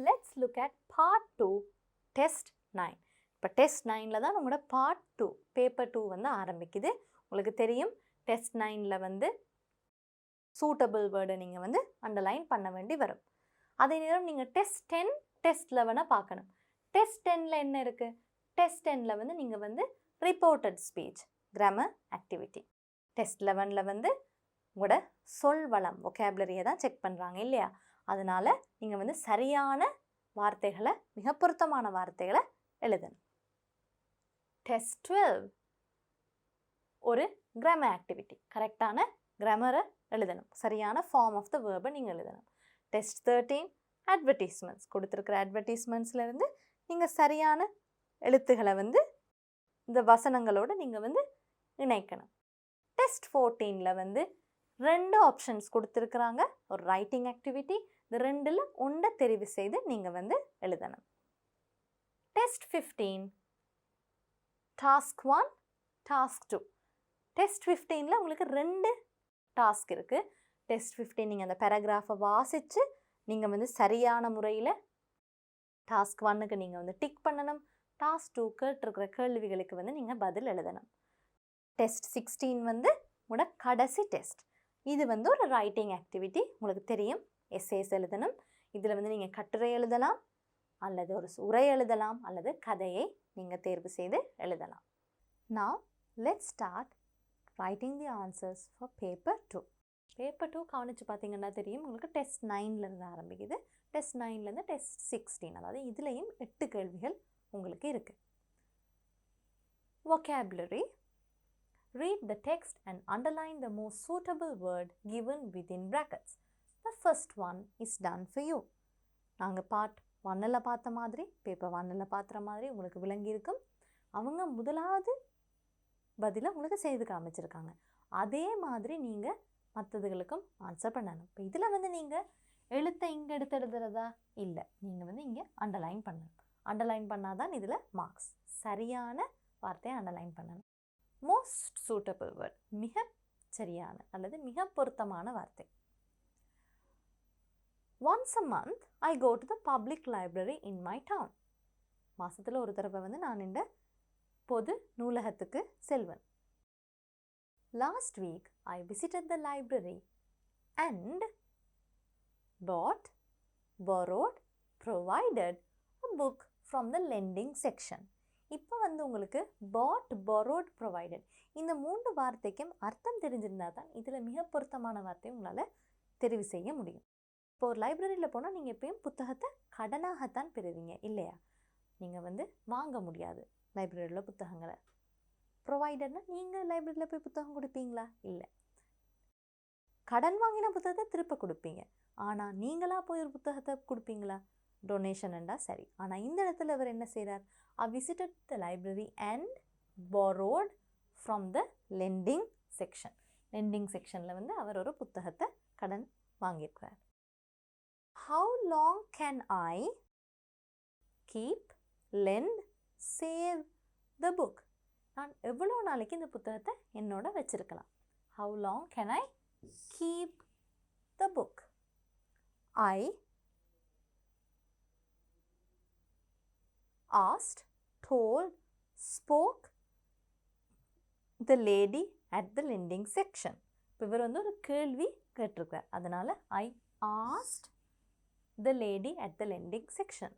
let's look at part 2, test 9. இப்போ test 9ல தான் நம்மளோட part 2, paper 2 வந்து ஆரம்பிக்குது. உங்களுக்கு தெரியும் test 9ல வந்து suitable word நீங்க வந்து underline பண்ண வேண்டி வரும். அதே நேரம் நீங்க test 10, test 11 பார்க்கணும். test 10ல என்ன இருக்கு? test 10ல வந்து நீங்க வந்து reported speech, grammar activity. test 11ல வந்து உங்களோட சொல் வளம் vocabulary தான் செக் பண்றாங்க இல்லையா? அதனால நீங்க வந்து சரியான வார்த்தைகளை, மிக பொருத்தமான வார்த்தைகளை எழுதணும். டெஸ்ட் 12 ஒரு கிராமர் ஆக்டிவிட்டி, கரெக்டான கிராமரை எழுதணும், சரியான ஃபார்ம் ஆஃப் த வேர்பை நீங்கள் எழுதணும். டெஸ்ட் 13 அட்வர்டைஸ்மெண்ட்ஸ், கொடுத்துருக்கிற அட்வர்டைஸ்மெண்ட்ஸ்லேருந்து நீங்கள் சரியான எழுத்துக்களை வந்து இந்த வசனங்களோடு நீங்கள் வந்து இணைக்கணும். டெஸ்ட் 14ல் வந்து 2 ஆப்ஷன்ஸ் கொடுத்துருக்குறாங்க, ஒரு ரைட்டிங் ஆக்டிவிட்டி. இந்த 2ல் ஒன்றை தெரிவு செய்து நீங்கள் வந்து எழுதணும். Test 15 task 1, task 2. டெஸ்ட் 15ல் உங்களுக்கு 2 டாஸ்க் இருக்குது. டெஸ்ட் 15 நீங்கள் அந்த பேராகிராஃபை வாசித்து நீங்கள் வந்து சரியான முறையில் டாஸ்க் 1க்கு நீங்கள் வந்து டிக் பண்ணணும். டாஸ்க் 2 கேட்டிருக்கிற கேள்விகளுக்கு வந்து நீங்கள் பதில் எழுதணும். டெஸ்ட் 16 வந்து உங்களோட கடைசி டெஸ்ட். இது வந்து ஒரு ரைட்டிங் ஆக்டிவிட்டி. உங்களுக்கு தெரியும் எஸ்ஏஸ் எழுதணும். இதில் வந்து நீங்கள் கட்டுரை எழுதலாம், அல்லது ஒரு உரை எழுதலாம், அல்லது கதையை நீங்கள் தேர்வு செய்து எழுதலாம். Now let's start writing the answers for paper 2. paper 2 கவனித்து பார்த்தீங்கன்னா தெரியும் உங்களுக்கு டெஸ்ட் 9லேருந்து ஆரம்பிக்குது. டெஸ்ட் 9லேருந்து டெஸ்ட் 16, அதாவது இதுலேயும் 8 கேள்விகள் உங்களுக்கு இருக்குது. vocabulary. Read the text and underline the most suitable word given within brackets. The first one is done for you. நாங்கள் பார்ட் 1ல் பார்த்த மாதிரி, பேப்பர் 1ல் பார்த்த மாதிரி உங்களுக்கு விளங்கி இருக்கும். அவங்க முதலாவது பதிலை உங்களுக்கு செய்து காமிச்சிருக்காங்க. அதே மாதிரி நீங்கள் மற்றதுகளுக்கும் ஆன்சர் பண்ணணும். இப்போ இதில் வந்து நீங்கள் எழுத்தை இங்கே எடுத்து எழுதுறதா இல்லை, நீங்கள் வந்து இங்கே அண்டர்லைன் பண்ணணும். அண்டர்லைன் பண்ணாதான் இதில் மார்க்ஸ். சரியான வார்த்தையை அண்டர்லைன் பண்ணணும். மோஸ்ட் சூட்டபிள் வேர்ட், மிக சரியான அல்லது மிக பொருத்தமான வார்த்தை. Once a month I go to the public library in my town. மாசத்துல ஒரு தடவை வந்து நான் இந்த பொது நூலகத்துக்கு செல்வேன். Last week I visited the library and bought, borrowed, provided a book from the lending section. இப்போ வந்து உங்களுக்கு bought, borrowed, provided இந்த 3 வார்த்தைக்கும் அர்த்தம் தெரிஞ்சிருந்தா தான் இதில் மிக பொருத்தமான வார்த்தையை உங்களால் தெரிவு செய்ய முடியும். இப்போ ஒரு லைப்ரரியில் போனால் நீங்கள் எப்பயும் புத்தகத்தை கடனாகத்தான் பெறுவீங்க இல்லையா? நீங்கள் வந்து வாங்க முடியாது லைப்ரரியில் புத்தகங்களை. ப்ரொவைடர்னா நீங்கள் லைப்ரரியில் போய் புத்தகம் கொடுப்பீங்களா? இல்லை. கடன் வாங்கின புத்தகத்தை திருப்ப கொடுப்பீங்க. ஆனால் நீங்களாக போய் ஒரு புத்தகத்தை கொடுப்பீங்களா? டொனேஷன்ண்டா சரி. ஆனால் இந்த இடத்துல அவர் என்ன செய்கிறார்? I visited the library and borrowed from the lending section. lending sectionல வந்து அவர் ஒரு புத்தகத்தை கடன் வாங்கியிருக்கிறார். How long can I keep, lend, save the book? நான் எவ்வளோ நாளைக்கு இந்த புத்தகத்தை என்னோட வச்சிருக்கலாம்? How long can I keep the book? I asked, told, spoke the lady at the lending section. இப்போ இவர் வந்து ஒரு கேள்வி கேட்டிருக்கார். அதனால் I asked the lady at the lending section.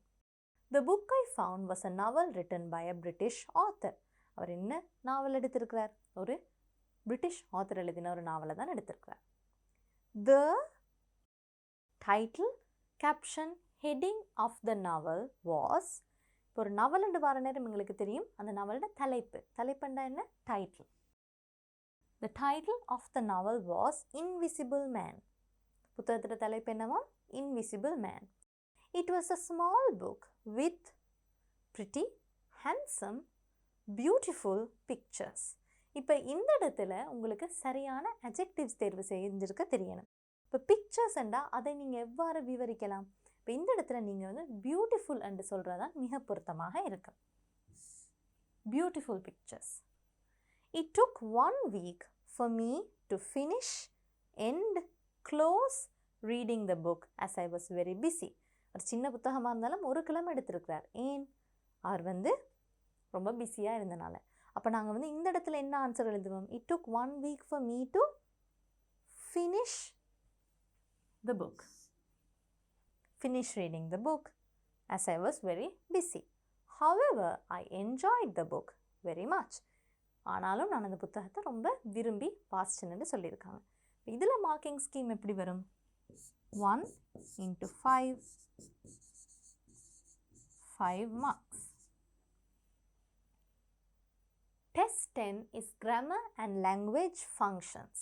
The book I found was a novel written by a British author. அவர் என்ன நாவல் எடுத்திருக்கிறார்? ஒரு British author எழுதின ஒரு நாவலை தான் எடுத்திருக்கிறார். The title, caption, heading of the novel was, இப்போ ஒரு நாவல் வர நேரம் எங்களுக்கு தெரியும் அந்த நாவலோட தலைப்புண்டா என்ன? Title. The title of the novel was Invisible Man. புத்தகத்தோட தலைப்பு என்னவா? Invisible Man. It was a small book with pretty, handsome, beautiful pictures. இப்போ இந்த இடத்துல உங்களுக்கு சரியான adjectives தேர்வு செஞ்சிருக்க தெரியணும். இப்போ பிக்சர்ஸ்ண்டா அதை நீங்கள் எவ்வாறு விவரிக்கலாம்? இப்போ இந்த இடத்துல நீங்கள் வந்து பியூட்டிஃபுல் என்று சொல்கிறதான் மிக பொருத்தமாக இருக்கும். Beautiful pictures. It took 1 week for me to finish, end, close reading the book as I was very busy. ஒரு சின்ன புத்தகமாக இருந்தாலும் ஒரு கிழமை எடுத்திருக்கிறார். ஏன்? அவர் வந்து ரொம்ப பிஸியாக இருந்தனால. அப்போ நாங்கள் வந்து இந்த இடத்துல என்ன ஆன்சர் எழுதுவோம்? It took 1 week for me to finish the book. Finish reading the book as I was very busy. However, I enjoyed the book very much. ஆனாலும் நான் அந்த புத்தகத்தை ரொம்ப விரும்பி வாசிச்சேன்னு சொல்லியிருக்காங்க. இதில் மார்க்கிங் ஸ்கீம் எப்படி வரும்? 1 into 5, 5 marks. Test 10 is grammar and language functions.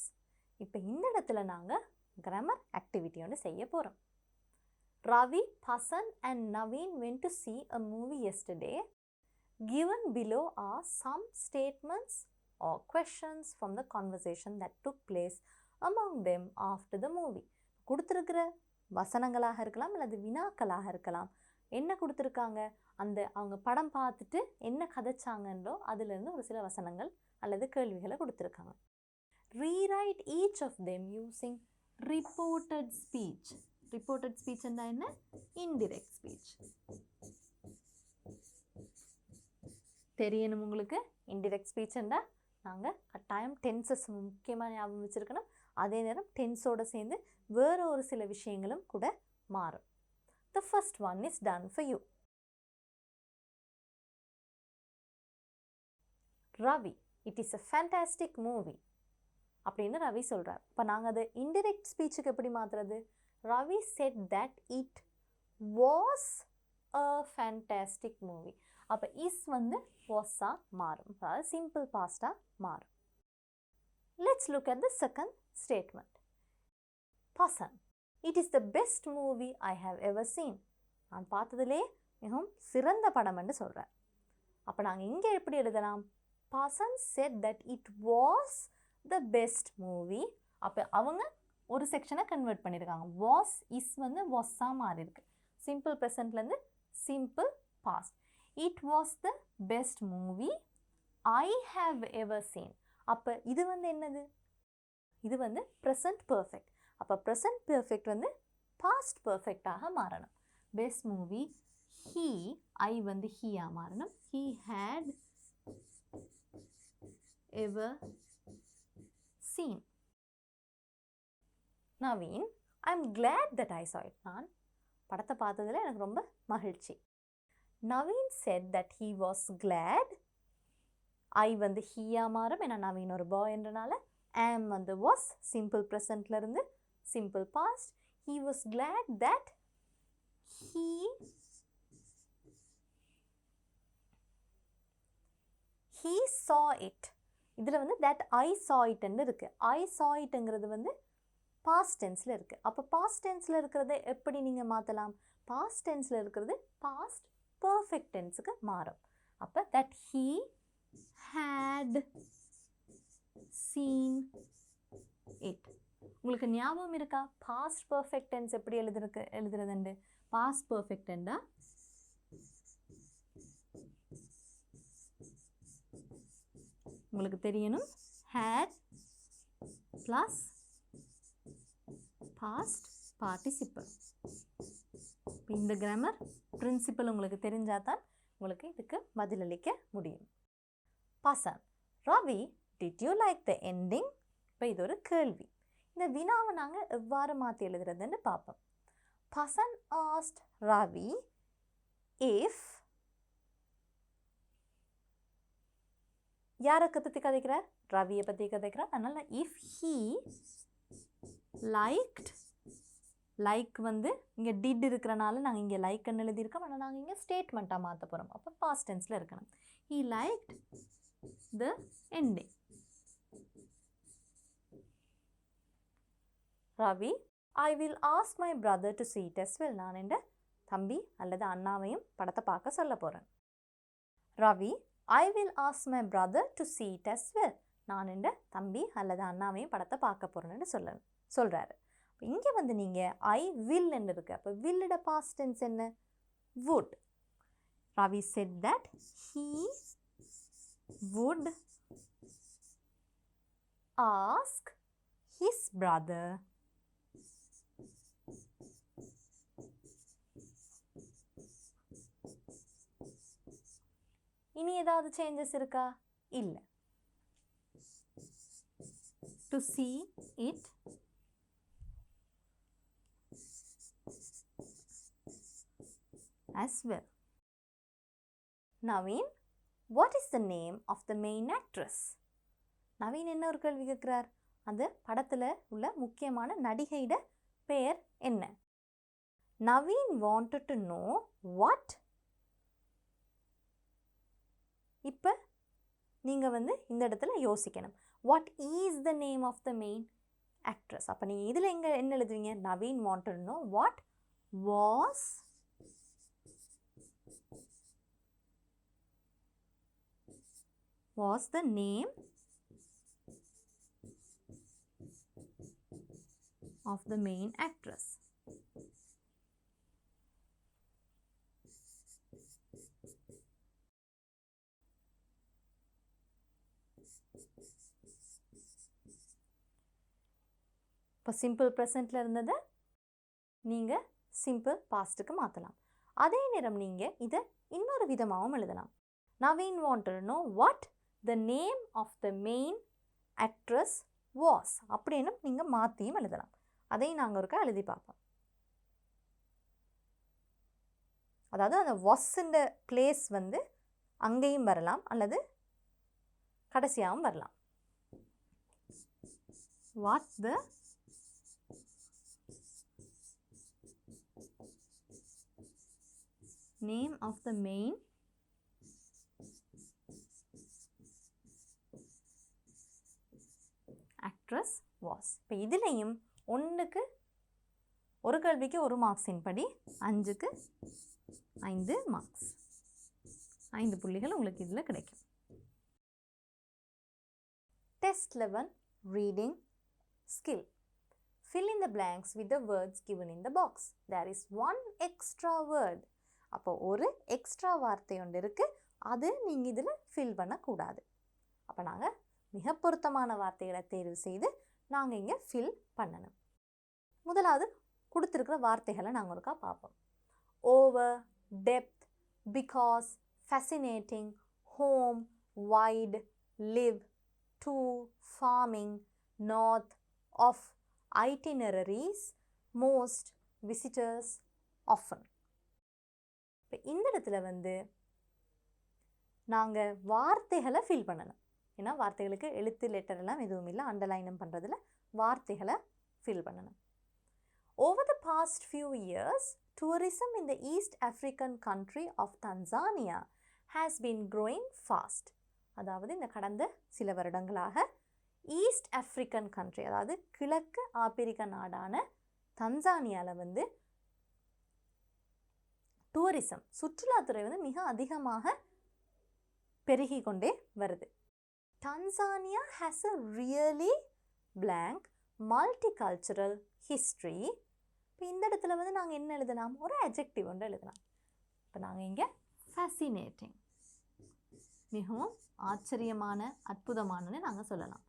இப்போ இந்த இடத்துல நாங்கள் grammar activity ஒன்று செய்ய போகிறோம். Ravi, Pasan and Naveen went to see a movie yesterday. Given below are some statements or questions from the conversation that took place among them after the movie. கொடுத்திருக்கிற வசனங்களாக இருக்கலாம் அல்லது வினாக்களாக இருக்கலாம். என்ன கொடுத்துருக்காங்க? அந்த அவங்க படம் பார்த்துட்டு என்ன கதைச்சாங்கன்றோ அதிலிருந்து ஒரு சில வசனங்கள் அல்லது கேள்விகளை கொடுத்துருக்காங்க. Rewrite each of them using reported speech. Reported speech என்ன? Indirect speech. தெரியணும் உங்களுக்கு. இன்டிரெக்ட் ஸ்பீச்ண்டா நாங்கள் கட்டாயம் டென்சஸ் முக்கியமாக ஞாபகம் வச்சுருக்கணும். அதே நேரம் டென்ஸோடு சேர்ந்து வேறு ஒரு சில விஷயங்களும் கூட மாறும். The first one is done for you. Ravi, it is a fantastic movie. அப்படின்னு ரவி சொல்கிறார். இப்போ நாங்கள் அதை இன்டிரெக்ட் ஸ்பீச்சுக்கு எப்படி மாற்றுறது? Ravi said that it was a fantastic movie. அப்போ இஸ் வந்து வாஸா மாறும். அதாவது சிம்பிள் பாஸ்டா மாறும். Let's look at the second statement. Pasan, it is the best movie I have ever seen. நான் பார்த்ததிலே மிகவும் சிறந்த படம் என்று சொல்கிறேன். அப்போ நாங்கள் இங்கே எப்படி எழுதலாம்? Pasan said that it was the best movie. அப்போ அவங்க ஒரு செக்ஷனை கன்வெர்ட் பண்ணியிருக்காங்க. was இஸ் வந்து வாஸா மாறி இருக்கு. சிம்பிள் ப்ரெசன்ட்லேருந்து simple past. It was the best movie I have ever seen. அப்போ இது வந்து என்னது? இது வந்து ப்ரெசன்ட் பர்ஃபெக்ட். அப்போ ப்ரெசன்ட் பர்ஃபெக்ட் வந்து பாஸ்ட் பர்ஃபெக்டாக மாறணும். பெஸ்ட் மூவி ஹீ, ஐ வந்து ஹீயா மாறணும். He had ever seen. Naveen, I am glad that I saw it. நான் படத்தை பார்த்ததில் எனக்கு ரொம்ப மகிழ்ச்சி. Naveen said that he was glad. I வந்து ஹீயா மாறும். ஏன்னா நவீன் ஒரு பாய் என்றனால. am வந்து was simple presentல இருந்து simple past. He was glad that he saw it. இதில் வந்து that I saw it என்று இருக்கு. I saw itங்கிறது வந்து past tenseல இருக்கு. அப்போ past tenseல இருக்கிறத எப்படி நீங்கள் மாற்றலாம்? past tenseல இருக்கிறது past perfect tenseக்கு மாறும். அப்போ that he had seen it. உங்களுக்கு ஞாபகம் இருக்கா? past perfect tense எப்படி எழுதுறதுண்டு? past perfect tense உங்களுக்கு தெரியணும். had plus past participle. இந்த கிராமர் பிரின்சிபல் உங்களுக்கு தெரிஞ்சால் தான் உங்களுக்கு இதுக்கு பதிலளிக்க முடியும். Pasan, Ravi, did you like the ending? இப்போ இது ஒரு கேள்வி. இந்த வினாவை நாங்கள் எவ்வாறு மாற்றி எழுதுறதுன்னு பார்ப்போம். Pasan asked Ravi if யாரை பற்றி கதைக்கிறார்? ரவியை பற்றி கதைக்கிறார். அதனால் if he liked, லைக் வந்து இங்கே டிட் இருக்கிறனால நாங்கள் இங்கே லைக்னு எழுதியிருக்கோம். ஆனால் நாங்கள் இங்கே ஸ்டேட்மெண்ட்டாக மாற்ற போகிறோம். அப்போ பாஸ்ட் டென்ஸில் இருக்கணும். he liked the ending. Ravi, I will ask my brother to see it as well. நான் என்ற தம்பி அல்லது அண்ணாவையும் படத்தை பார்க்க சொல்ல போகிறேன். Ravi, I will ask my brother to see it as well. நான் என்ற தம்பி அல்லது அண்ணாவையும் படத்தை பார்க்க போகிறேன்னு சொல்கிறாரு. இங்கே வந்து நீங்கள் ஐ வில் என்று இருக்கு. அப்போ வில்லோட பாஸ்ட் டென்ஸ் என்ன? would. Ravi said that he would ask his brother இனி ஏதாவது சேஞ்சஸ் இருக்கா? இல்லை. To see it as well. Naveen, what is the name of the main actress? Naveen என்ன ஒரு கேள்வி கேட்கிறார்? அந்த படத்தில் உள்ள முக்கியமான நடிகையோட பெயர் என்ன? Naveen wanted to know what. இப்போ நீங்கள் இந்த இடத்துல யோசிக்கணும். What is the name of the main actress? அப்போ நீங்கள் இதில் என்ன எழுதுவீங்க? Naveen wanted to know what was the name of the main actress. இப்போ சிம்பிள் ப்ரெசண்ட்டில் இருந்ததை நீங்கள் சிம்பிள் பாஸ்ட்டுக்கு மாற்றலாம். அதே நேரம் நீங்கள் இதை இன்னொரு விதமாகவும் எழுதலாம். Naveen wanted to know what the name of the main actress was. அப்படின்னு நீங்கள் மாற்றியும் எழுதலாம். அதையும் நாங்கள் ஒருக்கா எழுதி பார்ப்போம். அதாவது அந்த வாஸ்ன்ற பிளேஸ் அங்கேயும் வரலாம் அல்லது கடைசியாகவும் வரலாம். What the name of the main actress was. இப்போ இதிலையும் ஒன்றுக்கு ஒரு கேள்விக்கு 1 மார்க்ஸின் படி 5க்கு 5 மார்க்ஸ், 5 புள்ளிகள் உங்களுக்கு இதில் கிடைக்கும். Test 11 Reading Skill. Fill in the blanks with the words given in the box. There is one extra word. அப்போ ஒரு எக்ஸ்ட்ரா வார்த்தை ஒன்று இருக்குது, அது நீங்கள் இதில் ஃபில் பண்ணக்கூடாது. அப்போ நாங்கள் மிக பொருத்தமான வார்த்தைகளை தேர்வு செய்து நாங்கள் இங்கே ஃபில் பண்ணணும். முதலாவது கொடுத்துருக்கிற வார்த்தைகளை நாங்கள் ஒருக்கா பார்ப்போம். Over, depth, because, fascinating, home, wide, live, to, farming, north, of, itineraries, most, visitors, often. இப்போ இந்த இடத்துல நாங்கள் வார்த்தைகளை ஃபில் பண்ணணும். ஏன்னா வார்த்தைகளுக்கு எழுத்து லெட்டர் எல்லாம் எதுவும் இல்லை, அண்டர்லைனும் பண்ணுறதுல வார்த்தைகளை ஃபில் பண்ணணும். Over the past few years, tourism in the East African country of Tanzania has been growing fast. அதாவது இந்த கடந்த சில வருடங்களாக ஈஸ்ட் ஆப்பிரிக்கன் கண்ட்ரி, அதாவது கிழக்கு ஆப்பிரிக்க நாடான தன்சானியாவில் டூரிசம், சுற்றுலாத்துறை மிக அதிகமாக பெருகி கொண்டே வருது. Tanzania has a really blank multicultural history. இப்போ இந்த இடத்துல நாங்கள் என்ன எழுதலாம்? ஒரு adjective ஒன்று எழுதலாம். இப்போ நாங்கள் இங்கே fascinating, மிகவும் ஆச்சரியமான, அற்புதமானன்னு நாங்கள் சொல்லலாம்.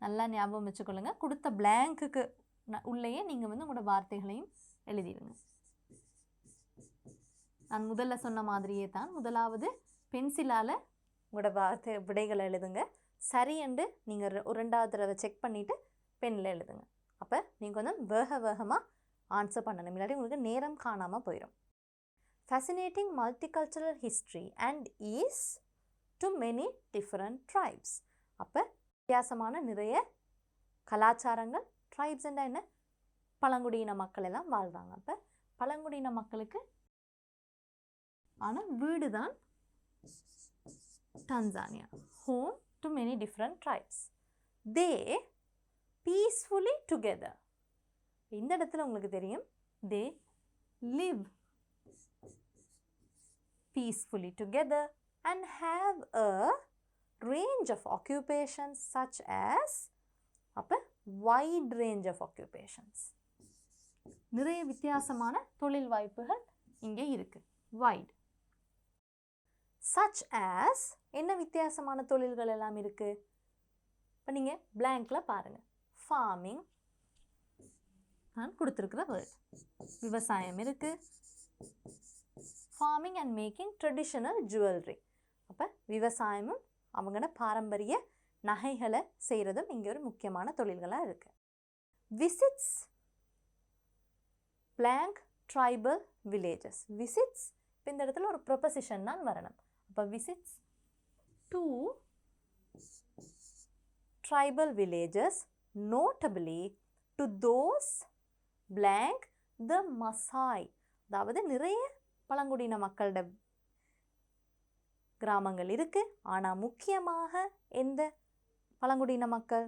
நல்லா ஞாபகம் வச்சுக்கொள்ளுங்க. கொடுத்த பிளாங்க்குக்கு உள்ளேயே நீங்கள் உங்களோட வார்த்தைகளையும் எழுதிடுங்க. நான் முதல்ல சொன்ன மாதிரியே தான், முதலாவது பென்சிலால் உங்களோட வார்த்தை விடைகளை எழுதுங்க. சரி என்று நீங்கள் ரெண்டாவது தடவை செக் பண்ணிவிட்டு பென்னில் எழுதுங்க. அப்போ நீங்கள் வேகமாக ஆன்சர் பண்ணணும், இல்லாட்டி உங்களுக்கு நேரம் காணாமல் போயிடும். Fascinating multicultural history and is to many different tribes. அப்போ வித்தியாசமான நிறைய கலாச்சாரங்கள், ட்ரைப்ஸ் என்ன, பழங்குடியின மக்கள் எல்லாம் வாழ்கிறாங்க. அப்போ பழங்குடியின மக்களுக்கு ஆன வீடு தான் Tanzania, home to many different tribes. They peacefully together. இந்த இடத்துல உங்களுக்கு தெரியும், they live peacefully together and have a range of occupations such as, அப்போ wide range of occupations, நிறைய வித்தியாசமான தொழில் வாய்ப்புகள் இங்கே இருக்கு. wide, such as என்ன வித்தியாசமான தொழில்கள் எல்லாம் இருக்கு? இப்போ நீங்கள் blank-ல பாருங்க, farming நான் கொடுத்துருக்கிற வேர்ட், விவசாயம் இருக்கு, farming and making traditional jewelry. அப்போ விவசாயமும் அவங்களோட பாரம்பரிய நகைகளை செய்கிறதும் இங்கே ஒரு முக்கியமான தொழில்களாக இருக்குது. visits blank tribal villages. visits இப்போ இந்த இடத்துல ஒரு ப்ரொபசிஷன் தான் வரணும். அப்போ visits to tribal villages, notably to those blank the Maasai. அதாவது நிறைய பழங்குடியின மக்களோட கிராமங்கள் இருக்குது. ஆனால் முக்கியமாக எந்த பழங்குடியின மக்கள்?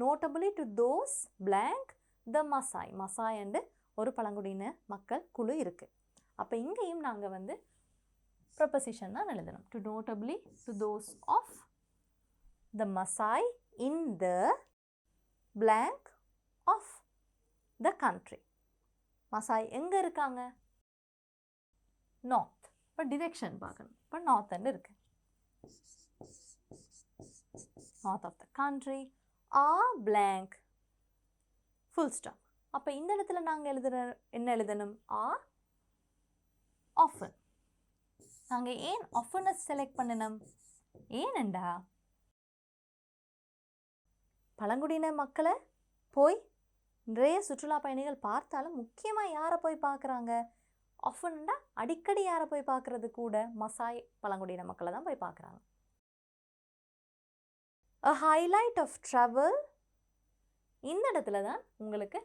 notably to those blank the Maasai. Maasai என்று ஒரு பழங்குடியின மக்கள் குழு இருக்குது. அப்போ இங்கேயும் நாங்கள் வந்து ப்ரொபசிஷன் தான் எழுதணும். to notably to those of the Maasai in the blank of the country. Maasai எங்கே இருக்காங்க? நார்த். இப்போ டிரெக்ஷன் பார்க்கணும். இப்போ நார்த் அண்ட் இருக்கு. North of the country are blank full stop. அப்போ இந்த இடத்துல நாங்கள் என்ன எழுதணும்? Are often. நாங்கள் ஏன் often செலக்ட் பண்ணணும்? ஏனெண்டா பழங்குடியின மக்களை போய் நிறைய சுற்றுலா பயணிகள் பார்த்தாலும் முக்கியமாக யாரை போய் பார்க்குறாங்க? ஆஃபன்டா அடிக்கடி யாரை போய் பார்க்குறது? கூட மசாய் பழங்குடியின மக்களை தான் போய் பார்க்குறாங்க. a highlight of travel. இந்த இடத்துல தான் உங்களுக்கு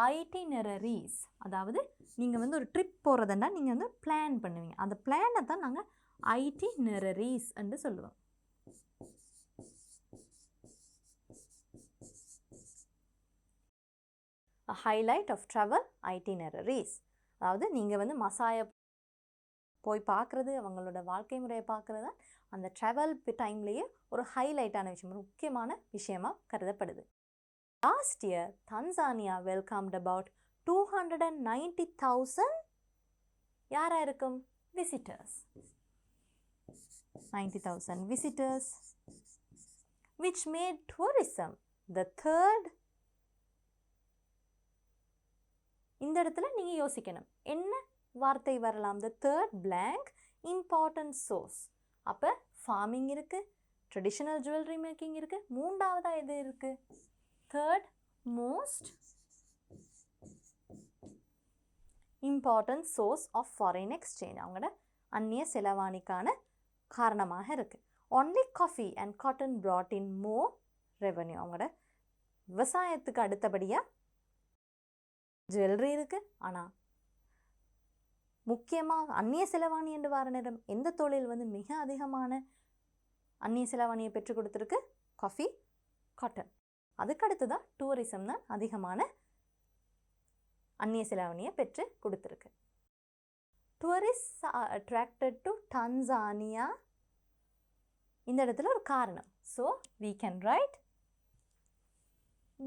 itineraries, அதாவது நீங்கள் வந்து ஒரு ட்ரிப் போகிறதுன்னா நீங்கள் வந்து பிளான் பண்ணுவீங்க. அந்த பிளானை தான் நாங்கள் itineraries என்று சொல்லுவோம். a highlight of travel itineraries. அதாவது நீங்கள் வந்து மசாயை போய் பார்க்குறது, அவங்களோட வாழ்க்கை முறையை பார்க்குறது தான் அந்த ட்ராவல் டைம்லேயே ஒரு ஹைலைட்டான விஷயம், ஒரு முக்கியமான விஷயமாக கருதப்படுது. Last year Tanzania welcomed about 290,000 யாராக இருக்கும்? Visitors. 90,000 visitors, which made tourism the third. இந்த இடத்துல நீங்கள் யோசிக்கணும், என்ன வார்த்தை வரலாம்? the third blank important source. அப்போ ஃபார்மிங் இருக்குது, ட்ரெடிஷ்னல் ஜுவல்லரி மேக்கிங் இருக்குது, மூன்றாவதாக எது இருக்குது? third most important source of foreign exchange. அவங்களோட அந்நிய செலவாணிக்கான காரணமாக இருக்குது. only coffee and cotton brought in more revenue. அவங்களோட விவசாயத்துக்கு அடுத்தபடியாக ஜுவல்லரி இருக்குது. ஆனால் முக்கியமாக அந்நிய செலவாணி என்று வர நேரம் எந்த தொழில் வந்து மிக அதிகமான அந்நிய செலவாணியை பெற்றுக் கொடுத்துருக்கு? Coffee, cotton. அதுக்கடுத்து தான் டூரிசம் தான் அதிகமான அந்நிய செலவாணியை பெற்று கொடுத்துருக்கு. Tourist R attracted to Tanzania. இந்த இடத்துல ஒரு காரணம். So we can write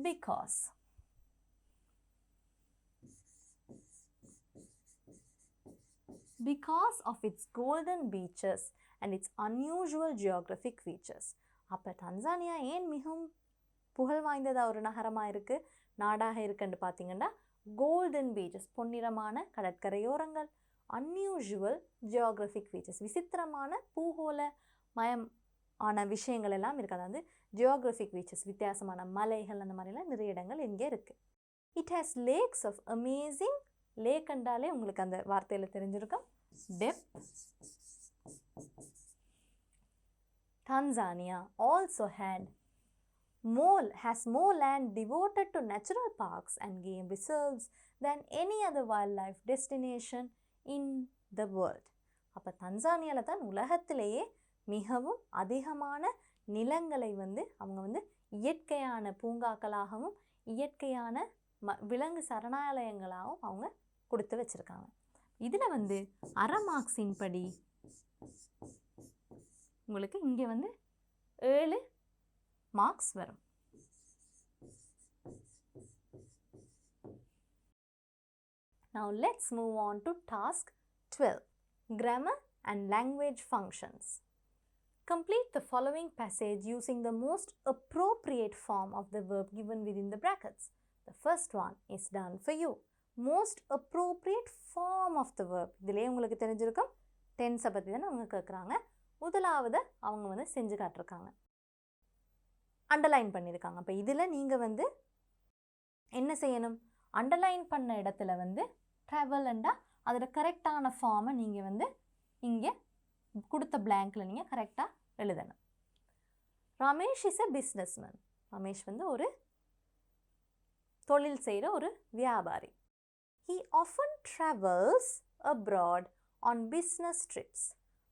because. Because of its golden beaches and its unusual geographic features. அப்போ டான்சானியா ஏன் மிகவும் புகழ் வாய்ந்ததாக ஒரு நகரமாக இருக்குது, நாடாக இருக்குன்னு பார்த்தீங்கன்னா, கோல்டன் பீச்சஸ், பொன்னிறமான கடற்கரையோரங்கள், அன்யூஷுவல் ஜியோகிராஃபிக் ஃபீச்சர்ஸ், விசித்திரமான பூகோள மயம் ஆன விஷயங்கள் எல்லாம் இருக்குது. அதாவது ஜியோகிராஃபிக் ஃபீச்சர்ஸ், வித்தியாசமான மலைகள், அந்த மாதிரிலாம் நிறைய இடங்கள் இங்கே இருக்குது. It has lakes of amazing. Lake என்றாலே உங்களுக்கு அந்த வார்த்தையில் தெரிஞ்சிருக்கும், depth. Tanzania also has more land devoted to natural parks and game reserves than any other wildlife destination in the world. அப்போ தன்சானியாவில் தான் உலகத்திலேயே மிகவும் அதிகமான நிலங்களை வந்து அவங்க வந்து இயற்கையான பூங்காக்களாகவும் இயற்கையான விலங்கு சரணாலயங்களாகவும் அவங்க கொடுத்து வச்சுருக்காங்க. இதில் வந்து அரை மார்க்ஸின் படி உங்களுக்கு இங்கே வந்து 7 மார்க்ஸ் வரும். Now let's move on to task 12, grammar and language functions. Complete the following passage using the most appropriate form of the verb given within the brackets. The first one is done for you. Most appropriate form of the verb. இதிலே உங்களுக்கு தெரிஞ்சிருக்கும் டென்ஸை பற்றி தான் அவங்க கேட்குறாங்க. முதலாவது அவங்க வந்து செஞ்சு காட்டிருக்காங்க, அண்டர்லைன் பண்ணியிருக்காங்க. அப்போ இதில் நீங்கள் வந்து என்ன செய்யணும், அண்டர்லைன் பண்ண இடத்துல வந்து ட்ராவல்ண்டா அதோட கரெக்டான ஃபார்மை நீங்கள் வந்து இங்கே கொடுத்த பிளாங்கில் நீங்கள் கரெக்டாக எழுதணும். Ramesh is a businessman. Ramesh வந்து ஒரு தொழில் செய்கிற ஒரு வியாபாரி. He often travels abroad on business trips.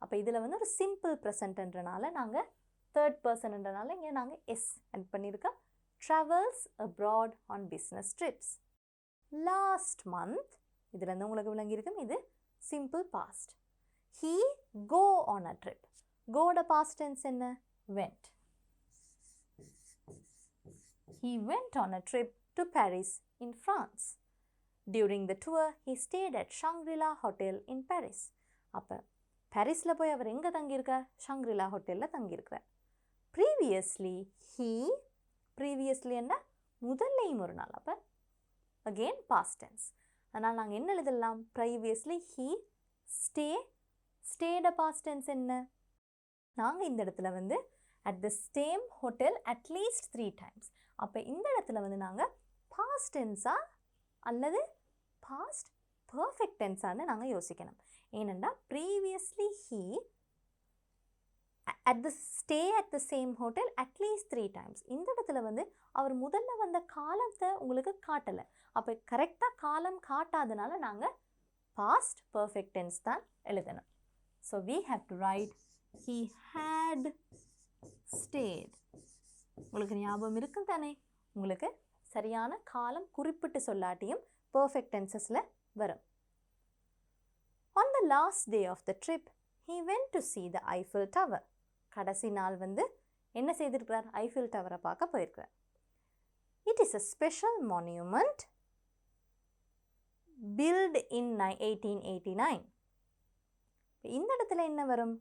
அப்போ இதில் வந்து ஒரு சிம்பிள் ப்ரெசன்ட்ன்றனால நாங்கள் தேர்ட் பர்சன்ன்றனால இங்கே நாங்கள் எஸ் ஆட் பண்ணியிருக்கோம். travels abroad on business trips. Last month, இதில் வந்து உங்களுக்கு விளங்கியிருக்கும், இது simple past. He go on a trip. Goட past tense என்ன? Went. He went on a trip to Paris in France. During the tour, he stayed at Shangri-La Hotel in Paris. அப்போ பாரிஸில் போய் அவர் எங்கே தங்கியிருக்கார்? ஷாங்க்ரிலா ஹோட்டலில் தங்கியிருக்கிறார். ப்ரீவியஸ்லி என்ன? முதல்லையும் ஒரு நாள். அப்போ அகெயின் பாஸ்ட் டென்ஸ். அதனால் நாங்கள் என்ன எழுதலாம்? Previously he stayed past tense என்ன? நாங்கள் இந்த இடத்துல வந்து at the same hotel at least 3 times. அப்போ இந்த இடத்துல வந்து நாங்கள் பாஸ்ட் டென்ஸா அல்லது பாஸ்ட் பர்ஃபெக்ட் டென்ஸான்னு நாங்கள் யோசிக்கணும். ஏனெண்டா previously he stay at the same hotel at least 3 times. இந்த இடத்துல வந்து அவர் முதல்ல வந்த காலத்தை உங்களுக்கு காட்டலை. அப்போ கரெக்டாக காலம் காட்டாதனால நாங்கள் பாஸ்ட் பர்ஃபெக்ட் டென்ஸ் தான் எழுதணும். So we have to write he had stayed. உங்களுக்கு ஞாபகம் இருக்கும் தானே? உங்களுக்கு சரியான காலம் குறிப்பிட்டு சொல்லாட்டியும் பர்ஃபெக்ட் டென்சஸில் வரும். On the last day of the trip, he went to see the Eiffel Tower. கடைசி நாள் வந்து என்ன செய்திருக்கிறார்? ஐஃபில் டவரை பார்க்க போயிருக்கிறார். It is a special monument built in 1889. இந்த இடத்துல என்ன வரும்?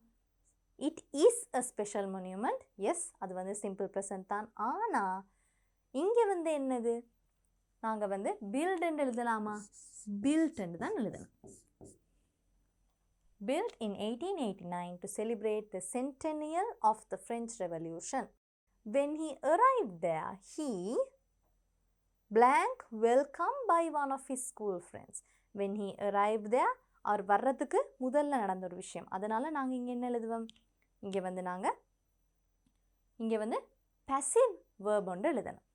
It is a special monument. Yes, அது வந்து சிம்பிள் ப்ரெசன்ட் தான். ஆனால் இங்கே வந்து என்னது? நாங்கள் வந்து பில்டுன்னு எழுதலாமா? பில்ட்ன்னு தான் எழுதணும். Built in 1889 to celebrate the centennial of the French Revolution. When he arrived there, he blank welcomed by one of his school friends. When he arrived there, அவர் வர்றதுக்கு முதல்ல நடந்த ஒரு விஷயம். அதனால் நாங்கள் இங்கே என்ன எழுதுவோம்? இங்கே வந்து passive verb ஒன்று எழுதணும்.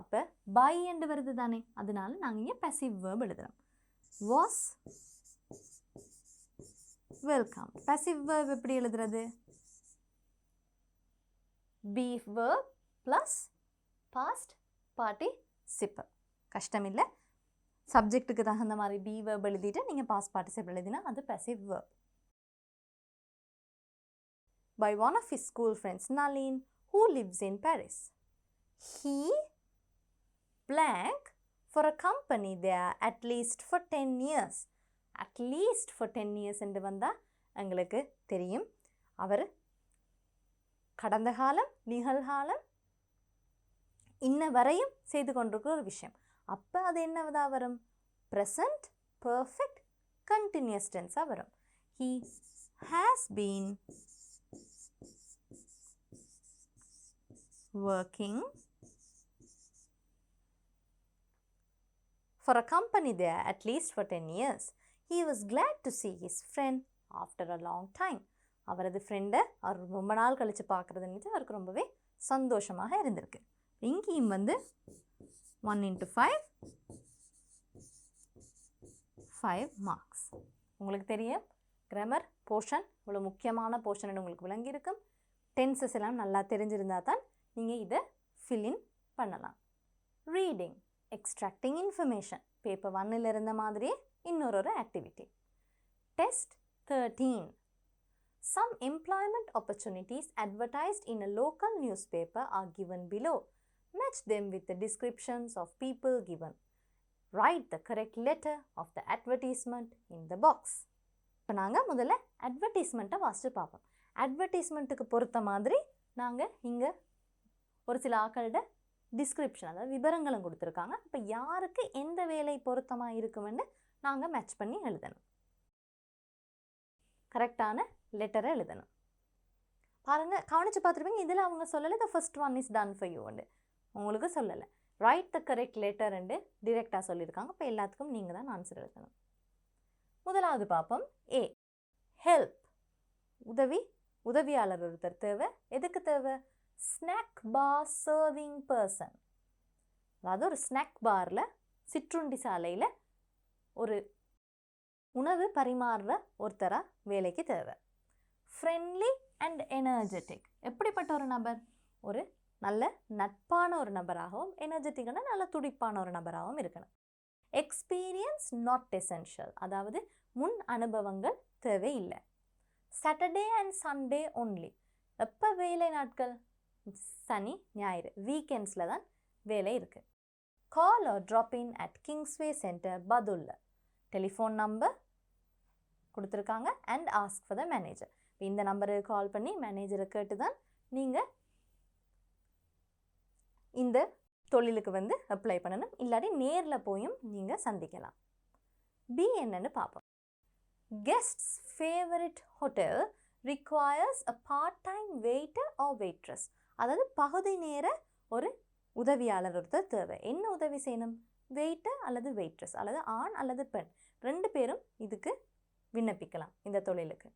அப்போ by என்று வருது தானே, அதனால நாங்கள் இங்கே passive verb எழுதணும். Was welcome. passive verb எப்படி எழுதுறது? be verb plus past participle. கஷ்டம் இல்லை. சப்ஜெக்ட்டுக்கு தகுந்த மாதிரி be verb எழுதிட்டு நீங்கள் past participle எழுதினா அது passive verb. By one of his school friends, Nalin, who lives in Paris. He blank for a company there at least for 10 years. At least for 10 years என்று வந்தால் எங்களுக்கு தெரியும் அவர் கடந்த காலம், நிகழ்காலம், இன்ன வரையும் செய்து கொண்டிருக்கிற ஒரு விஷயம். அப்போ அது என்னவதாக வரும்? ப்ரெசண்ட் பர்ஃபெக்ட் கண்டினியூஸ் டென்ஸாக வரும். He has been working for a company there at least for 10 years. He was glad to see his friend after a long time. அவரது ஃப்ரெண்டை அவர் ரொம்ப நாள் கழித்து பார்க்குறது நினைச்சு அவருக்கு ரொம்பவே சந்தோஷமாக இருந்திருக்கு. இங்கேயும் வந்து 1 into 5 marks. உங்களுக்கு தெரியும் கிராமர் போர்ஷன் இவ்வளோ முக்கியமான போர்ஷன் உங்களுக்கு விளங்கியிருக்கும். டென்சஸ் எல்லாம் நல்லா தெரிஞ்சிருந்தால் தான் நீங்கள் இதை ஃபில்இன் பண்ணலாம். ரீடிங், எக்ஸ்ட்ராக்டிங் இன்ஃபர்மேஷன், பேப்பர் 1 இருந்த மாதிரியே இன்னொரு activity. Test 13. Some employment opportunities advertised in a local newspaper are given below. Match them with the descriptions of people given. Write the correct letter of the advertisement in the box. இப்போ நாங்கள் முதல்ல அட்வர்டைஸ்மெண்ட்டை வாசித்து பார்ப்போம். அட்வர்டைஸ்மெண்ட்டுக்கு பொறுத்த மாதிரி நாங்கள் இங்கே ஒரு சில ஆக்களோட டிஸ்கிரிப்ஷன், அதாவது விவரங்களும் கொடுத்துருக்காங்க. இப்போ யாருக்கு எந்த வேலை பொருத்தமாக இருக்குமென்னு நாங்கள் மேட்ச் பண்ணி எழுதணும். கரெக்டான லெட்டரை எழுதணும். பாருங்கள், கவனித்து பார்த்துருப்பீங்க, இதில் அவங்க சொல்லலை the first one is done for you ண்டு, உங்களுக்கு சொல்லலை. ரைட் த கரெக்ட் லெட்டர்ண்டு டிரெக்டாக சொல்லியிருக்காங்க. இப்போ எல்லாத்துக்கும் நீங்கள் தான் ஆன்சர் எழுதணும். முதலாவது பார்ப்போம். ஏ, ஹெல்ப், உதவி, உதவியாளர் ஒருத்தர் தேவை. எதுக்கு தேவை? ஸ்நாக் பார் சர்விங் பர்சன், அதாவது ஒரு ஸ்நாக் பாரில், சிற்றுண்டி சாலையில் ஒரு உணவு பரிமாறுற ஒருத்தராக வேலைக்கு தேவை. ஃப்ரெண்ட்லி அண்ட் எனர்ஜெட்டிக், எப்படிப்பட்ட ஒரு நபர்? ஒரு நல்ல நட்பான ஒரு நபராகவும், எனர்ஜெட்டிக்கான நல்ல துடிப்பான ஒரு நபராகவும் இருக்கணும். எக்ஸ்பீரியன்ஸ் நாட் எசென்ஷியல், அதாவது முன் அனுபவங்கள் தேவையில்லை. சாட்டர்டே அண்ட் சண்டே ஒன்லி, எப்போ வேலை நாட்கள்? சனி ஞாயிறு, வீக்கெண்ட்ஸில் தான் வேலை இருக்குது. Call or drop in at Kingsway centre Badulla, telephone number கொடுத்துருக்காங்க. And ask for the manager, இந்த நம்பருக்கு கால் பண்ணி மேனேஜரை கேட்டு தான் நீங்கள் இந்த தொழிலுக்கு வந்து அப்ளை பண்ணணும். இல்லாட்டி நேரில் போயும் நீங்கள் சந்திக்கலாம். பி என்னன்னு பார்ப்போம். Guests favourite hotel requires a part time waiter or waitress, அதாவது பகுதி நேர ஒரு உதவியாளர் ஒருத்தர் தேவை. என்ன உதவி செய்யணும்? வெயிட்டர் அல்லது வெயிட்ரஸ், அல்லது ஆண் அல்லது பெண், 2 பேரும் இதுக்கு விண்ணப்பிக்கலாம் இந்த தொழிலுக்கு.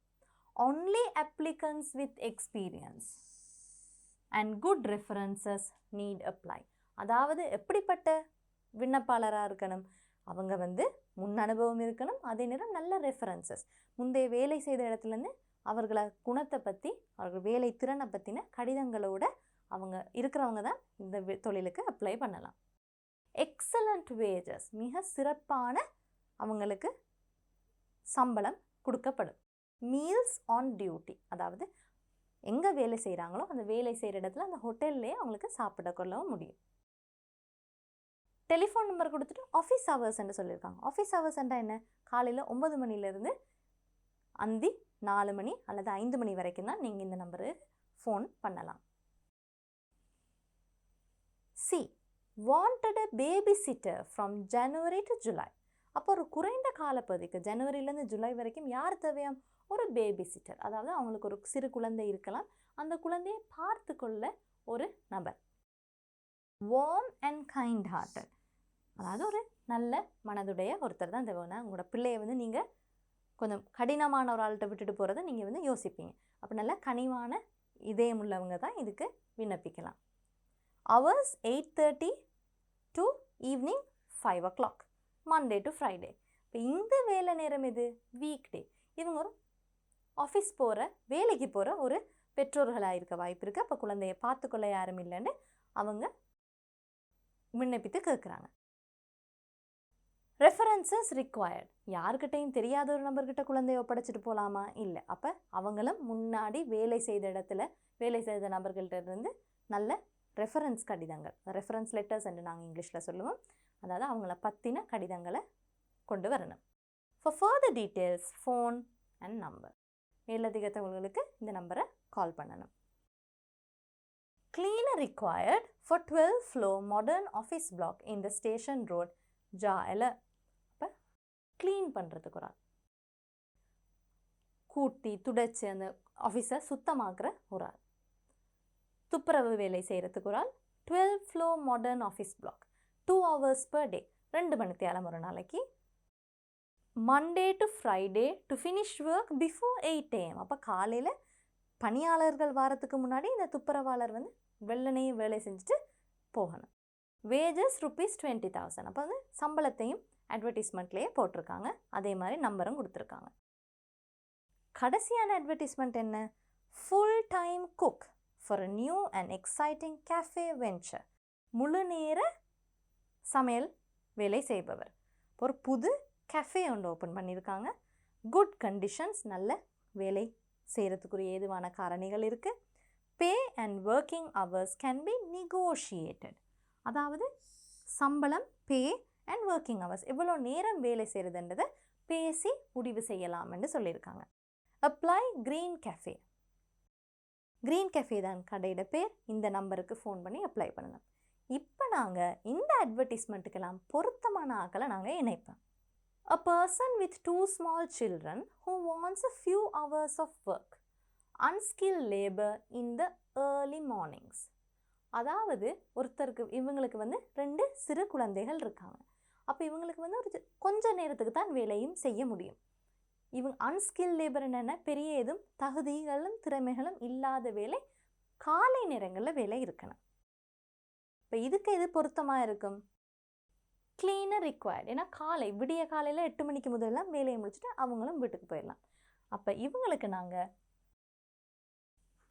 only applicants with experience and good references need apply, அதாவது எப்படிப்பட்ட விண்ணப்பாளராக இருக்கணும்? அவங்க வந்து முன் அனுபவம் இருக்கணும், அதே நேரம் நல்ல ரெஃபரன்சஸ், முந்தைய வேலை செய்த இடத்துலேருந்து அவர்களை குணத்தை பற்றி, அவர்கள் வேலை திறனை பற்றின கடிதங்களோட அவங்க இருக்கிறவங்க தான் இந்த தொழிலுக்கு அப்ளை பண்ணலாம். எக்ஸலண்ட் வேஜஸ், மிக சிறப்பான அவங்களுக்கு சம்பளம் கொடுக்கப்படும். மீல்ஸ் ஆன் டியூட்டி, அதாவது எங்கே வேலை செய்கிறாங்களோ அந்த வேலை செய்கிற இடத்துல அந்த ஹோட்டல்லே அவங்களுக்கு சாப்பிட கொள்ளவும் முடியும். டெலிஃபோன் நம்பர் கொடுத்துட்டு ஆஃபீஸ் ஹவர்ஸ்ன்னு சொல்லியிருக்காங்க. ஆஃபீஸ் ஹவர்ஸ்ன்றா என்ன? காலையில் 9 மணிலேருந்து அந்தி 4 மணி அல்லது 5 மணி வரைக்கும் தான் நீங்கள் இந்த நம்பருக்கு ஃபோன் பண்ணலாம். C, wanted a baby sitter from January to July, அப்போ ஒரு குறைந்த காலப்பகுதிக்கு ஜனவரியிலேருந்து ஜூலை வரைக்கும் யார் தேவையாம்? ஒரு பேபி சிட்டர், அதாவது அவங்களுக்கு ஒரு சிறு குழந்தை இருக்கலாம், அந்த குழந்தையை பார்த்து கொள்ள ஒரு நபர். வார்ம் அண்ட் கைண்ட் ஹார்ட்டட், அதாவது ஒரு நல்ல மனதுடைய ஒருத்தர் தான் தேவைன்னா, உங்களோட பிள்ளையை வந்து நீங்கள் கொஞ்சம் கடினமான ஒரு ஆள்கிட்ட விட்டுட்டு போகிறத நீங்கள் வந்து யோசிப்பீங்க. அப்போ நல்ல கனிவான இதயம் உள்ளவங்க தான் இதுக்கு விண்ணப்பிக்கலாம். Hours 8:30 to evening 5 o'clock, Monday to Friday. இப்போ இந்த வேலை நேரம் இது வீக் டே. இவங்க ஒரு ஆஃபீஸ் போகிற, வேலைக்கு போகிற ஒரு பெற்றோர்களாக இருக்க வாய்ப்பு இருக்குது. அப்போ குழந்தைய பார்த்துக்கொள்ள யாரும் இல்லைன்னு அவங்க விண்ணப்பித்து கேட்குறாங்க. ரெஃபரன்சஸ் ரிக்வயர்ட், யாருக்கிட்டையும் தெரியாத ஒரு நபர்கிட்ட குழந்தைய ஒப்படைச்சிட்டு போகலாமா? இல்லை. அப்போ அவங்களும் முன்னாடி வேலை செய்த இடத்துல வேலை செய்த நபர்கள்ட்ட இருந்து நல்ல ரெஃபரன்ஸ் கடிதங்கள், ரெஃபரன்ஸ் லெட்டர்ஸ் என்று நாங்கள் இங்கிலீஷில் சொல்லுவோம், அதாவது அவங்கள பற்றின கடிதங்களை கொண்டு வரணும். For further details phone and number, மேலதிக தகவல்களுக்கு இந்த நம்பரை கால் பண்ணணும். Cleaner required for 12 floor modern office block in the station road ஜால. அப்போ க்ளீன் பண்ணுறதுக்கு ஒரு ஆள், கூட்டி துடைச்சி அந்த ஆஃபீஸை சுத்தமாக்குற ஒரு ஆள், துப்புரவு வேலை செய்கிறதுக்கு ஒரு ஆள். 12 floor modern office block, 2 hours per day, 2 மணி நேரம் ஒரு நாளைக்கு. Monday to Friday to finish work before 8 AM, அப்போ காலையில் பணியாளர்கள் வாரத்துக்கு முன்னாடி இந்த துப்புரவாளர் வந்து வெள்ளனையும் வேலை செஞ்சுட்டு போகணும். வேஜஸ் ₹20,000, அப்போ வந்து சம்பளத்தையும் அட்வர்டைஸ்மெண்ட்லேயே போட்டிருக்காங்க, அதே மாதிரி நம்பரும் கொடுத்துருக்காங்க. கடைசியான அட்வர்டைஸ்மெண்ட் என்ன? Full time cook for a new and exciting cafe venture, முழு நேர சமையல் வேலை செய்பவர். ஒரு புது கேஃபே ஒன்று ஓப்பன் பண்ணியிருக்காங்க. குட் கண்டிஷன்ஸ், நல்ல வேலை செய்கிறதுக்குரிய ஏதுவான காரணிகள் இருக்குது. Pay and working hours can be negotiated, அதாவது சம்பளம், பே அண்ட் ஒர்க்கிங் ஹவர்ஸ், எவ்வளோ நேரம் வேலை செய்கிறதுன்றதை பேசி முடிவு செய்யலாம் என்று சொல்லியிருக்காங்க. Apply green cafe, green cafe தான் கடையோட பேர். இந்த நம்பருக்கு ஃபோன் பண்ணி அப்ளை பண்ணணும். இப்போ நாங்கள் இந்த அட்வர்டைஸ்மெண்ட்டுக்கெல்லாம் பொருத்தமான ஆக்களை நாங்கள் இணைப்போம். A person with 2 small children who wants a few hours of work. Unskilled labor in the early mornings. அதாவது ஒருத்தருக்கு இவங்களுக்கு வந்து 2 சிறு குழந்தைகள் இருக்காங்க. அப்போ இவங்களுக்கு வந்து ஒரு கொஞ்ச நேரத்துக்கு தான் வேலையும் செய்ய முடியும். இவங்க அன்ஸ்கில் லேபர் என்னென்ன, பெரிய எதுவும் தகுதிகளும் திறமைகளும் இல்லாத வேலை, காலை நேரங்களில் வேலை இருக்கணும். இப்போ இதுக்கு எது பொருத்தமாக இருக்கும்? Cleaner required. ஏன்னா விடிய காலையில் 8 மணிக்கு முதல்லாம் வேலையை முடிச்சுட்டு அவங்களும் வீட்டுக்கு போயிடலாம். அப்போ இவங்களுக்கு நாங்கள்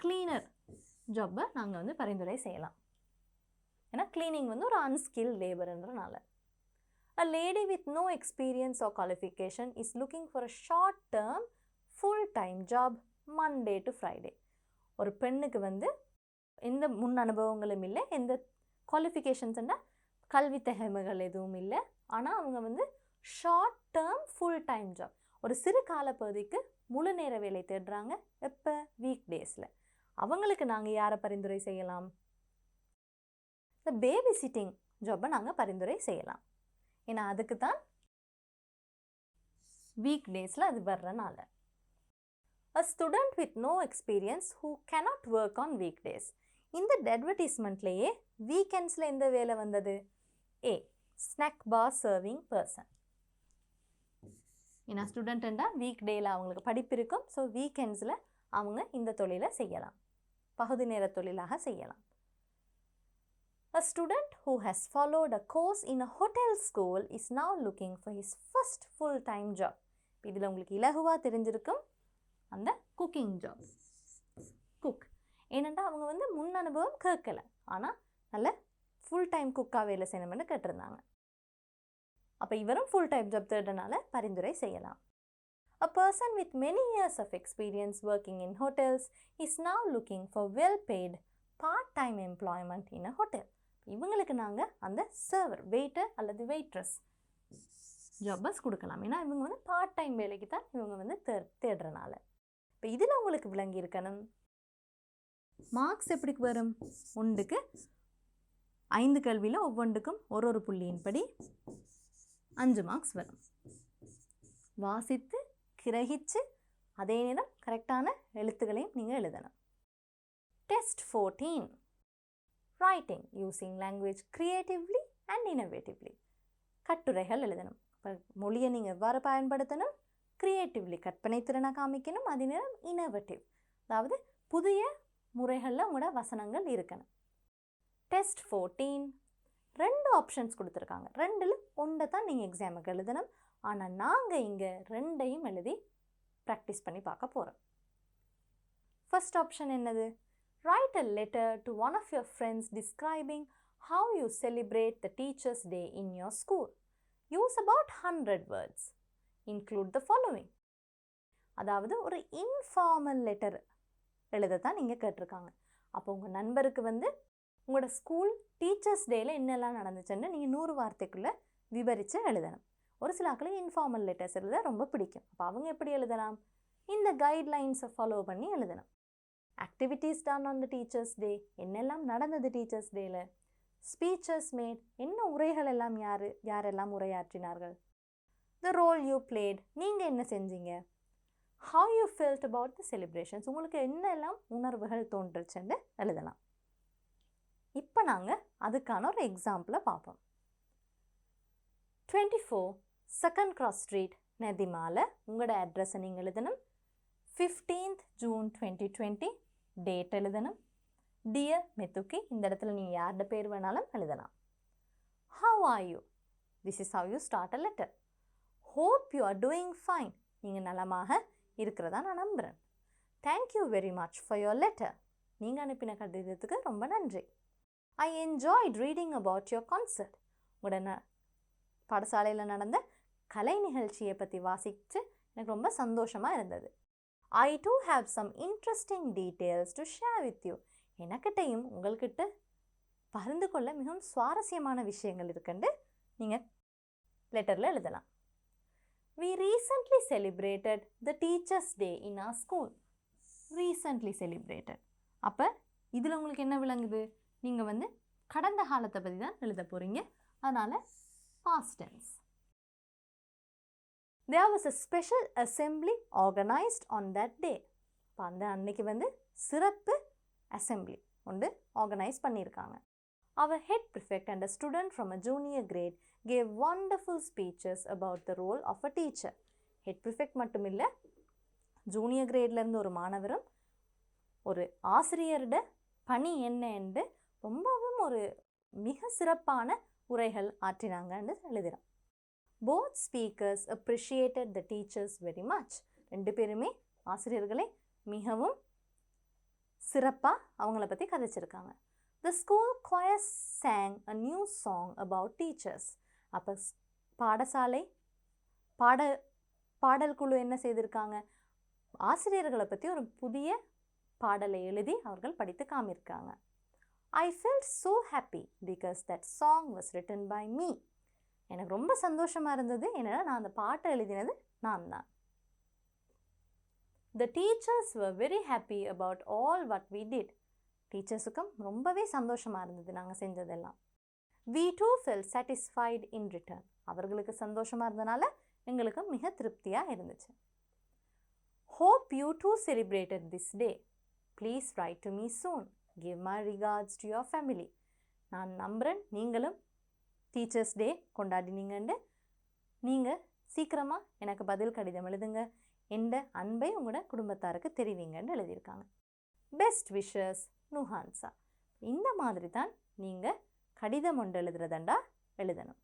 கிளீனர் ஜாப்பை நாங்கள் வந்து பரிந்துரை செய்யலாம். ஏன்னா கிளீனிங் வந்து ஒரு அன்ஸ்கில் லேபர்ன்றனால. A lady with no experience or qualification is looking for a short term full-time job Monday to Friday. ஒரு பெண்ணுக்கு வந்து எந்த முன் அனுபவங்களும் இல்லை, எந்த குவாலிஃபிகேஷன்ஸ்னால் கல்வி தகமைகள் எதுவும் இல்லை. ஆனால் அவங்க வந்து short term full time job, ஒரு சிறு காலப்பகுதிக்கு முழு நேர வேலை தேடுறாங்க. எப்போ? வீக் டேஸில். அவங்களுக்கு நாங்கள் யாரை பரிந்துரை செய்யலாம்? இந்த பேபி சிட்டிங் ஜாப்பை நாங்கள் பரிந்துரை செய்யலாம். ஏன்னா அதுக்கு தான் வீக் டேஸில் அது வர்றனால. A student with no experience who cannot work on weekdays. இந்த அட்வர்டைஸ்மெண்ட்லேயே வீக்கெண்ட்ஸில் எந்த வேலை வந்தது? A. Snack bar serving person. ஏன்னா ஸ்டூடெண்ட்டுண்டா வீக் டேயில் அவங்களுக்கு படிப்பு இருக்கும். ஸோ வீக்கெண்ட்ஸில் அவங்க இந்த தொழிலை செய்யலாம், பகுதி நேர தொழிலாக செய்யலாம். A student who has followed a course in a hotel school is now looking for his first full-time job. இதில் உங்களுக்கு இலகுவாக தெரிஞ்சிருக்கும் அந்த குக்கிங் ஜாப், குக். ஏனெண்டா அவங்க வந்து முன் அனுபவம் கேட்கல, ஆனால் நல்ல ஃபுல் டைம் குக்காக வேலை செய்யணும்னு கேட்டிருந்தாங்க. அப்போ இவரும் ஃபுல் டைம் ஜாப் தேடுறதுனால பரிந்துரை செய்யலாம். A person with many years of experience working in hotels is now looking for well-paid part-time employment in a hotel. இவங்களுக்கு நாங்கள் அந்த சர்வர், வெயிட்டர் அல்லது வெயிட்ரஸ் ஜாப்பஸ் கொடுக்கலாம். ஏன்னா இவங்க வந்து பார்ட் டைம் வேலைக்கு தான் இவங்க வந்து தேடுறனால. இப்போ இதில் உங்களுக்கு விளங்கி இருக்கணும், மார்க்ஸ் எப்படி வரும்? ஒன்றுக்கு 5 கேள்வியில் ஒவ்வொன்றுக்கும் ஒரு புள்ளியின்படி 5 மார்க்ஸ் வரும். வாசித்து கிரகிச்சு அதே நேரம் கரெக்டான எழுத்துக்களையும் நீங்கள் எழுதணும். Test 14. Writing using language creatively and innovatively. கட்டுரைகள் எழுதணும். இப்போ மொழியை நீங்கள் எவ்வாறு பயன்படுத்தணும்? கிரியேட்டிவ்லி, கற்பனை திறனை காமிக்கணும். அதே நேரம் இன்னோவேட்டிவ், அதாவது புதிய முறைகளில் உங்களோட வசனங்கள் இருக்கணும். டெஸ்ட் 14 2 ஆப்ஷன்ஸ் கொடுத்துருக்காங்க. 2ல் 1 தான் நீங்கள் எக்ஸாமுக்கு எழுதணும். ஆனால் நாங்கள் இங்கே 2ஐயும் எழுதி ப்ராக்டிஸ் பண்ணி பார்க்க போகிறோம். ஃபர்ஸ்ட் ஆப்ஷன் என்னது? Write a letter to one of your friends describing how you celebrate the Teachers' Day in your school. Use about 100 words. Include the following. அதாவது ஒரு இன்ஃபார்மல் லெட்டர் எழுத தான் நீங்கள் கேட்டிருக்காங்க. அப்போ உங்கள் நண்பருக்கு வந்து உங்களோட ஸ்கூல் டீச்சர்ஸ் டேயில் என்னெல்லாம் நடந்துச்சுன்னு நீங்கள் 100 வார்த்தைக்குள்ளே விவரித்து எழுதணும். ஒரு சில ஆட்களுக்கு இன்ஃபார்மல் லெட்டர்ஸ் எழுத ரொம்ப பிடிக்கும். அப்போ அவங்க எப்படி எழுதலாம்? இந்த கைட்லைன்ஸை ஃபாலோ பண்ணி எழுதணும். Activities done on the teachers day, என்னெல்லாம் நடந்தது டீச்சர்ஸ் டேயில். ஸ்பீச்சஸ் மேட், என்ன உரைகள் எல்லாம் யாரெல்லாம் உரையாற்றினார்கள். த ரோல் யூ பிளேட், நீங்கள் என்ன செஞ்சீங்க. How you felt about the celebrations, உங்களுக்கு என்னெல்லாம் உணர்வுகள் தோன்றுச்சுன்னு எழுதலாம். இப்போ நாங்கள் அதுக்கான ஒரு எக்ஸாம்பிளை பார்ப்போம். 24 2nd Cross Street, நதிமால. உங்களோட அட்ரஸை நீங்கள் எழுதணும். 15th June 2020, டேட் எழுதணும். டியர் மெத்துக்கி, இந்த இடத்துல நீங்கள் யாரோட பேர் வேணாலும் எழுதலாம். How are you, this is how you start a letter. Hope you are doing fine, நீங்கள் நலமாக இருக்கிறதா நான் நம்புகிறேன். Thank you very much for your letter, நீங்கள் அனுப்பின கடிதத்துக்கு ரொம்ப நன்றி. I enjoyed reading about your concert, உங்களோட பாடசாலையில் நடந்த கலை நிகழ்ச்சியை பற்றி வாசித்து எனக்கு ரொம்ப சந்தோஷமாக இருந்தது. I too have some interesting details to share with you. எனக்கிட்டையும் உங்கள்கிட்ட பகிர்ந்து கொள்ள மிகவும் சுவாரஸ்யமான விஷயங்கள் இருக்குன்னு நீங்கள் லெட்டரில் எழுதலாம். We recently celebrated the Teachers' Day in our school. Recently celebrated. அப்போ இதில் உங்களுக்கு என்ன விளங்குது? நீங்கள் வந்து கடந்த காலத்தை பற்றி தான் எழுத போகிறீங்க. அதனால் past tense. There was a special assembly organized on that day. இப்போ அந்த அன்னைக்கு வந்து சிறப்பு அசெம்பிளி ஒன்று ஆர்கனைஸ் பண்ணியிருக்காங்க. Our head prefect and a student from a junior grade gave wonderful speeches about the role of a teacher. Head prefect மட்டும் இல்லை, junior கிரேட்லேருந்து ஒரு மாணவரும் ஒரு ஆசிரியரோட பணி என்ன என்று ரொம்பவும் ஒரு மிக சிறப்பான உரைகள் ஆற்றினாங்கன்னு எழுதுகிறோம். Both speakers appreciated the teachers very much. ரெண்டு பேருமே ஆசிரியர்களை மிகவும் சிறப்பாக அவங்கள பற்றி கதைச்சிருக்காங்க. The school choir sang a new song about teachers. அப்போ பாடசாலை பாடல் குழு என்ன செய்திருக்காங்க, ஆசிரியர்களை பற்றி ஒரு புதிய பாடலை எழுதி அவர்கள் படித்து காமிருக்காங்க. I felt so happy because that song was written by me. எனக்கு ரொம்ப சந்தோஷமாக இருந்தது, ஏன்னா நான் அந்த பாட்டை எழுதினது நான் தான். The teachers were very happy about all what we did. டீச்சர்ஸுக்கும் ரொம்பவே சந்தோஷமாக இருந்தது நாங்கள் செஞ்சதெல்லாம். We too felt satisfied in return. அவர்களுக்கு சந்தோஷமாக இருந்தனால எங்களுக்கும் மிக திருப்தியாக இருந்துச்சு. Hope you too celebrated this day. Please write to me soon. Give my regards to your family. நான் நம்புகிறேன் நீங்களும் டீச்சர்ஸ் டே கொண்டாடினீங்கன்னு. நீங்கள் சீக்கிரமாக எனக்கு பதில் கடிதம் எழுதுங்க, எந்த அன்பை உங்களோட குடும்பத்தாருக்கு தெரிவிங்கன்னு எழுதியிருக்காங்க. Best wishes Nuhansa. இந்த மாதிரி தான் நீங்கள் கடிதம் ஒன்று எழுதுறதண்டா எழுதணும்.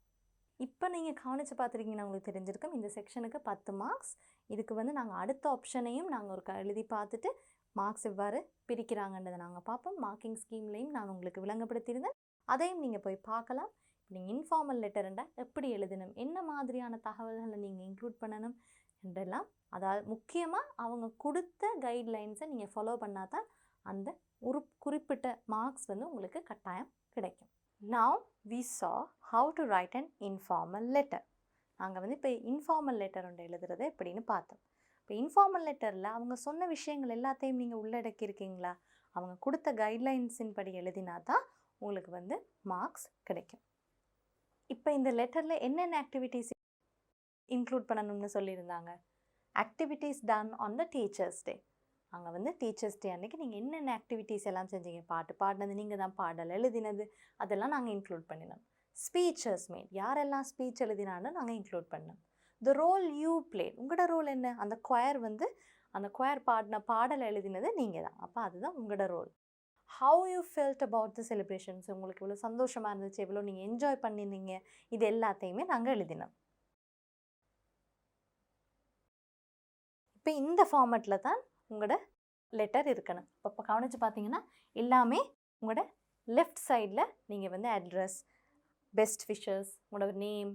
இப்போ நீங்கள் கவனித்து பார்த்துருக்கீங்கன்னா உங்களுக்கு தெரிஞ்சிருக்கும், இந்த செக்ஷனுக்கு 10 மார்க்ஸ். இதுக்கு வந்து நாங்கள் அடுத்த ஆப்ஷனையும் நாங்கள் ஒரு எழுதி பார்த்துட்டு மார்க்ஸ் எவ்வாறு பிரிக்கிறாங்கன்றதை நாங்கள் பார்ப்போம். மார்க்கிங் ஸ்கீம்லேயும் நான் உங்களுக்கு விளங்கப்படுத்தியிருந்தேன், அதையும் நீங்கள் போய் பார்க்கலாம். நீங்கள் இன்ஃபார்மல் லெட்டர்ண்டா எப்படி எழுதணும், என்ன மாதிரியான தகவல்களை நீங்கள் இன்க்ளூட் பண்ணணும் என்றெல்லாம், அதாவது முக்கியமாக அவங்க கொடுத்த கைட்லைன்ஸை நீங்கள் ஃபாலோ பண்ணால் தான் அந்த ஒரு குறிப்பிட்ட மார்க்ஸ் வந்து உங்களுக்கு கட்டாயம் கிடைக்கும். Now we saw how to write an informal letter. நாங்கள் வந்து இப்போ இன்ஃபார்மல் லெட்டர் ஒன்று எழுதுறது எப்படின்னு பார்த்தோம். இப்போ இன்ஃபார்மல் லெட்டரில் அவங்க சொன்ன விஷயங்கள் எல்லாத்தையும் நீங்கள் உள்ளடக்கியிருக்கீங்களா, அவங்க கொடுத்த கைட்லைன்ஸின் படி எழுதினா தான் உங்களுக்கு வந்து மார்க்ஸ் கிடைக்கும். இப்போ இந்த லெட்டரில் என்னென்ன ஆக்டிவிட்டீஸ் இன்க்ளூட் பண்ணணும்னு சொல்லியிருந்தாங்க. Activities done on the teachers day. அங்கே வந்து டீச்சர்ஸ் டே அன்றைக்கி நீங்கள் என்னென்ன ஆக்டிவிட்டீஸ் எல்லாம் செஞ்சீங்க, பாட்டு பாடினது நீங்கள் தான், பாடல் எழுதினது அதெல்லாம் நாங்கள் இன்க்ளூட் பண்ணினோம். ஸ்பீச்சஸ் மேட், யாரெல்லாம் ஸ்பீச் எழுதினான்னு நாங்கள் இன்க்ளூட் பண்ணோம். த ரோல் யூ பிளேட், உங்களோட ரோல் என்ன, அந்த கொயர் வந்து அந்த கொயர் பாடின பாடல் எழுதினது நீங்கள் தான், அப்போ அதுதான் உங்களோட role. How you felt about the celebrations, உங்களுக்கு இவ்வளோ சந்தோஷமாக இருந்துச்சு, எவ்வளோ நீங்கள் என்ஜாய் பண்ணியிருந்தீங்க, இது எல்லாத்தையுமே நாங்கள் எழுதினோம். இப்போ இந்த ஃபார்மேட்டில் தான் உங்களோட லெட்டர் இருக்கணும். இப்போ கவனித்து பார்த்தீங்கன்னா எல்லாமே உங்களோட லெஃப்ட் சைடில் நீங்கள் வந்து அட்ரஸ், பெஸ்ட் விஷஸ், உங்களோட நேம்,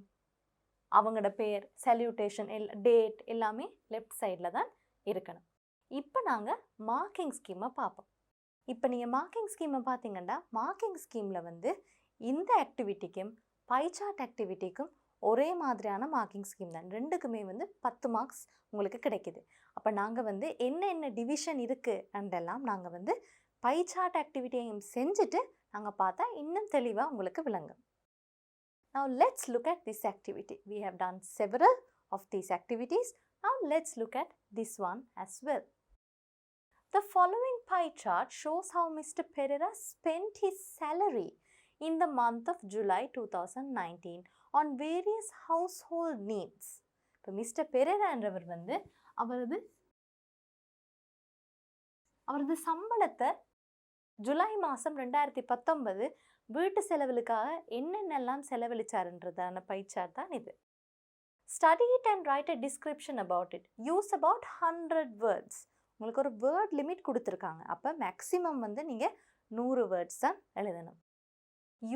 அவங்களோட பேர், சல்யூட்டேஷன், டேட் எல்லாமே லெஃப்ட் சைடில் தான் இருக்கணும். இப்போ நாங்கள் மார்க்கிங் ஸ்கீமை பார்ப்போம். இப்போ நீங்கள் மார்க்கிங் ஸ்கீமை பார்த்தீங்கன்னா மார்க்கிங் ஸ்கீமில் வந்து இந்த ஆக்டிவிட்டிக்கும் பைசார்ட் ஆக்டிவிட்டிக்கும் ஒரே மாதிரியான மார்க்கிங் ஸ்கீம் தான். ரெண்டுக்குமே வந்து 10 மார்க்ஸ் உங்களுக்கு கிடைக்கிது. அப்போ நாங்கள் வந்து என்ன டிவிஷன் இருக்குது அண்டெல்லாம் நாங்கள் வந்து பைசார்ட் ஆக்டிவிட்டியையும் செஞ்சுட்டு நாங்கள் பார்த்தா இன்னும் தெளிவாக உங்களுக்கு விளங்கும். Now let's look at this activity. We have done several of these activities. Now let's look at this one as well. The following pie chart shows how Mr. Pereira spent his salary in the month of July 2019 on various household needs. இப்போ mister Perera என்றவர் வந்து அவரது சம்பளத்தை ஜூலை மாதம் 2019 வீட்டு செலவுகளுக்காக என்னென்னலாம் செலவழிச்சாருன்றதான பைச்சார்ட் தான் இது. Study it and write a description about it. Use about 100 words. உங்களுக்கு ஒரு வேர்ட் லிமிட் கொடுத்துருக்காங்க. அப்போ மேக்ஸிமம் வந்து நீங்கள் 100 வேர்ட்ஸ் தான் எழுதணும்.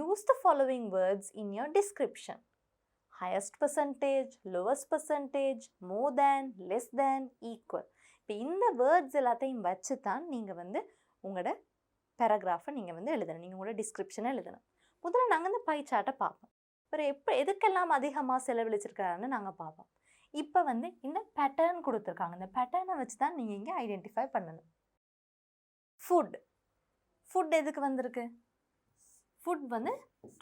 Use the following words in your description. Highest percentage, lowest percentage, more than, less than, equal. இப்போ இந்த வேர்ட்ஸ் எல்லாத்தையும் வச்சு தான் நீங்கள் வந்து உங்களோட பேராகிராஃபை நீங்கள் வந்து எழுதணும், நீங்கள் உங்களோட டிஸ்கிரிப்ஷனை எழுதணும். முதல்ல நாங்கள் இந்த பை சார்ட்டை பார்ப்போம். அப்புறம் எதுக்கெல்லாம் அதிகமாக செலவழிச்சிருக்காருன்னு நாங்கள் பார்ப்போம். இப்போ வந்து இந்த பேட்டர்ன் கொடுத்துருக்காங்க. இந்த பேட்டர்னை வச்சு தான் நீங்கள் இங்கே ஐடென்டிஃபை பண்ணணும். ஃபுட் எதுக்கு வந்திருக்கு? ஃபுட் வந்து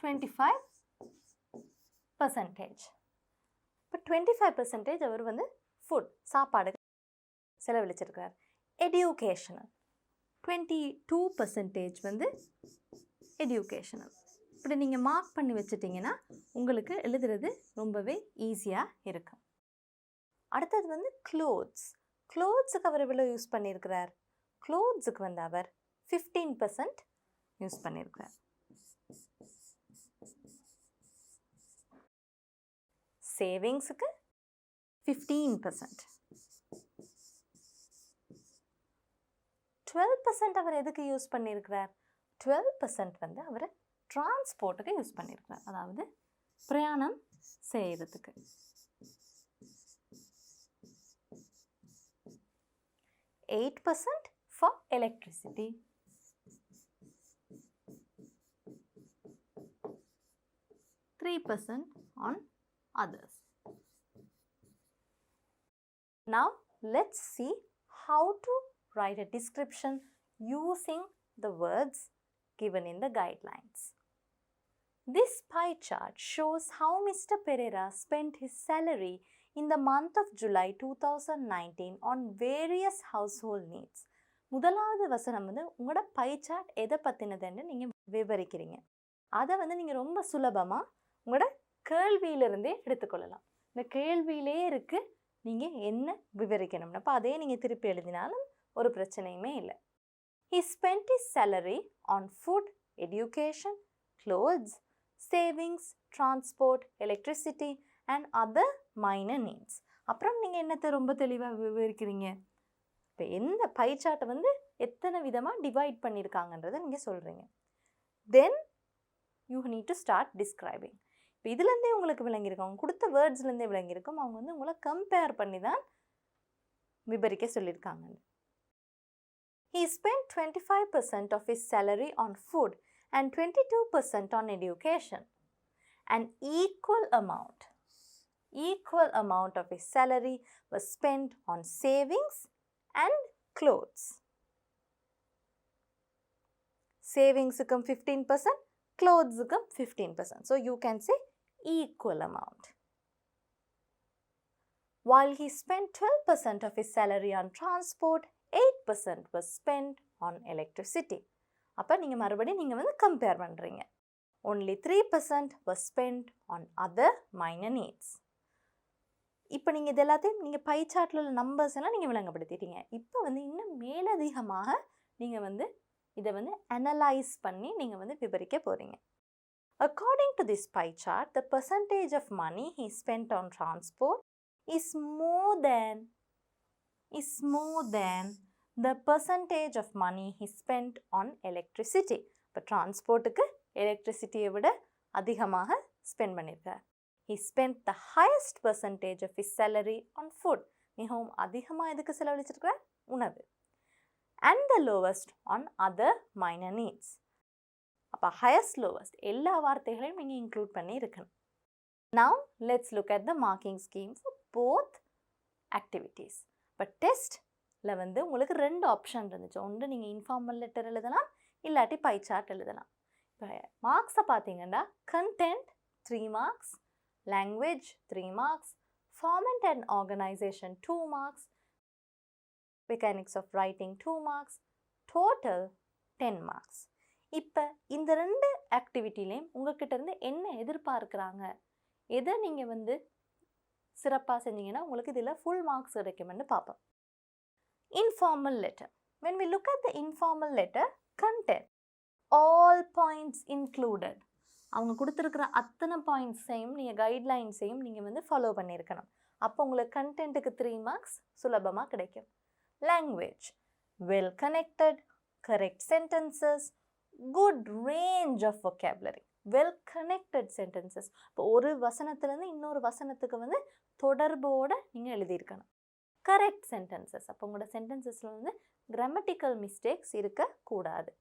25%. இப்போ 25% அவர் வந்து ஃபுட் சாப்பாடு செலவழிச்சிருக்கார். எடியூகேஷனல் 22% வந்து எடியூகேஷனல். இப்படி நீங்கள் மார்க் பண்ணி வச்சுட்டிங்கன்னா உங்களுக்கு எழுதுறது ரொம்பவே ஈஸியாக இருக்கும். அடுத்தது வந்து க்ளோத்ஸுக்கு அவர் எவ்வளோ யூஸ் பண்ணியிருக்கிறார்? க்ளோத்ஸுக்கு வந்து அவர் 15% யூஸ் பண்ணியிருக்கிறார். சேவிங்ஸுக்கு 15%. 12% அவர் எதுக்கு யூஸ் பண்ணியிருக்கிறார்? 12% வந்து அவர் டிரான்ஸ்போர்ட்டுக்கு யூஸ் பண்ணியிருக்கிறார், அதாவது பிரயாணம் செய்கிறதுக்கு. 8% for electricity. 3% on others. Now let's see how to write a description using the words given in the guidelines. This pie chart shows how Mr. Pereira spent his salary in the month of July 2019 on various household needs. முதலாவது வசனம் வந்து உங்களோட pie chart எதை பற்றினதுன்னு நீங்கள் விவரிக்கிறீங்க. அதை வந்து நீங்கள் ரொம்ப சுலபமாக உங்களோட கேள்வியிலிருந்தே எடுத்துக்கொள்ளலாம். இந்த கேள்வியிலே இருக்குது நீங்கள் என்ன விவரிக்கணும்னு. அப்போ அதே நீங்கள் திருப்பி எழுதினாலும் ஒரு பிரச்சனையுமே இல்லை. He spent his salary on food, education, clothes, savings, transport, electricity and other minor needs. அப்புறம் நீங்கள் என்னத்தை ரொம்ப தெளிவாக விவரிக்கிறீங்க? இப்போ எந்த பை சார்ட்டை வந்து எத்தனை விதமாக டிவைட் பண்ணியிருக்காங்கன்றதை நீங்கள் சொல்கிறீங்க. Then you need to start describing. இப்போ இதுலேருந்தே உங்களுக்கு விளங்கியிருக்கும், அவங்க கொடுத்த வேர்ட்ஸ்லேருந்தே விளங்கியிருக்கும், அவங்க வந்து உங்களை கம்பேர் பண்ணி தான் விவரிக்க சொல்லியிருக்காங்க. He spent 25% of his salary on food and 22% on education. An equal amount of his salary was spent on savings and clothes. Savingsukkum 15%, clothesukkum 15%. So you can say equal amount. While he spent 12% of his salary on transport, 8% was spent on electricity. அப்போ நீங்கள் மறுபடியும் நீங்கள் வந்து compare பண்ணுறீங்க. Only 3% was spent on other minor needs. இப்போ நீங்கள் இது எல்லாத்தையும் நீங்கள் பை சார்ட்டில் உள்ள நம்பர்ஸ் எல்லாம் நீங்கள் விளங்கப்படுத்திட்டீங்க. இப்போ வந்து இன்னும் மேலதிகமாக நீங்கள் வந்து இதை வந்து அனலைஸ் பண்ணி நீங்கள் வந்து விவரிக்க போகிறீங்க. According to this pie chart, the percentage of money he spent on transport is more than the percentage of money he spent on electricity. இப்போ டிரான்ஸ்போர்ட்டுக்கு எலக்ட்ரிசிட்டியை விட அதிகமாக ஸ்பெண்ட் பண்ணியிருக்கார். He spent the highest percentage of his salary on food. மிகவும் அதிகமாக எதுக்கு செலவழிச்சிருக்கிறார்? உணவு. And the lowest on other minor needs. அப்போ highest lowest எல்லா வார்த்தைகளையும் நீங்கள் இன்க்ளூட் பண்ணி இருக்கணும். Now let's look at the marking scheme for both activities. இப்போ டெஸ்ட்டில் வந்து உங்களுக்கு 2 ஆப்ஷன் இருந்துச்சு. ஒன்று நீங்கள் இன்ஃபார்மல் லெட்டர் எழுதலாம், இல்லாட்டி பை சார்ட் எழுதலாம். இப்போ மார்க்ஸை பார்த்தீங்கன்னா content 3 marks, language 3 marks, format and organisation 2 marks, mechanics of writing 2 marks, total 10 marks. இப்போ இந்த 2 ஆக்டிவிட்டிலையும் உங்கள்கிட்ட இருந்து என்ன எதிர்பார்க்குறாங்க, எதை நீங்கள் வந்து சிறப்பாக செஞ்சீங்கன்னா உங்களுக்கு இதில் ஃபுல் மார்க்ஸ் கிடைக்கும்னு பார்ப்போம். Informal letter. When we look at the informal letter, content, all points included. அவங்க கொடுத்துருக்குற அத்தனை பாயிண்ட்ஸையும் நீங்கள் கைட்லைன்ஸையும் நீங்கள் வந்து ஃபாலோ பண்ணியிருக்கணும். அப்போ உங்களுக்கு கண்டென்ட்டுக்கு 3 மார்க்ஸ் சுலபமாக கிடைக்கும். Language, well connected, correct sentences, good range of vocabulary. Well connected sentences. இப்போ ஒரு வசனத்துலேருந்து இன்னொரு வசனத்துக்கு வந்து தொடர்போடு நீங்கள் எழுதியிருக்கணும். Correct sentences. அப்போ உங்களோட சென்டென்சஸில் வந்து கிராமட்டிக்கல் மிஸ்டேக்ஸ் இருக்கக்கூடாது.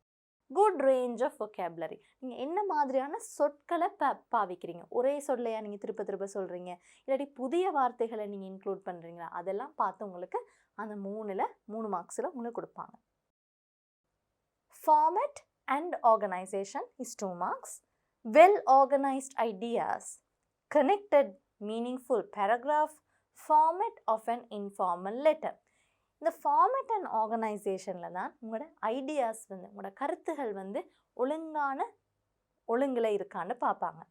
Good range of vocabulary. நீங்கள் என்ன மாதிரியான சொற்களை பாவிக்கிறீங்க, ஒரே சொல்லையா நீங்கள் திருப்ப திருப்ப சொல்கிறீங்க, இல்லாட்டி புதிய வார்த்தைகளை நீங்கள் இன்க்ளூட் பண்ணுறீங்களா, அதெல்லாம் பார்த்து உங்களுக்கு அந்த 3 மார்க்ஸில் உங்களுக்கு கொடுப்பாங்க. Format and organisation is 2 marks. Well organised ideas, connected meaningful paragraph, format of an informal letter. இந்த ஃபார்மேட் அண்ட் ஆர்கனைசேஷனில் தான் உங்களோட ஐடியாஸ் வந்து உங்களோட கருத்துகள் வந்து ஒழுங்கில் இருக்கான்னு பார்ப்பாங்க.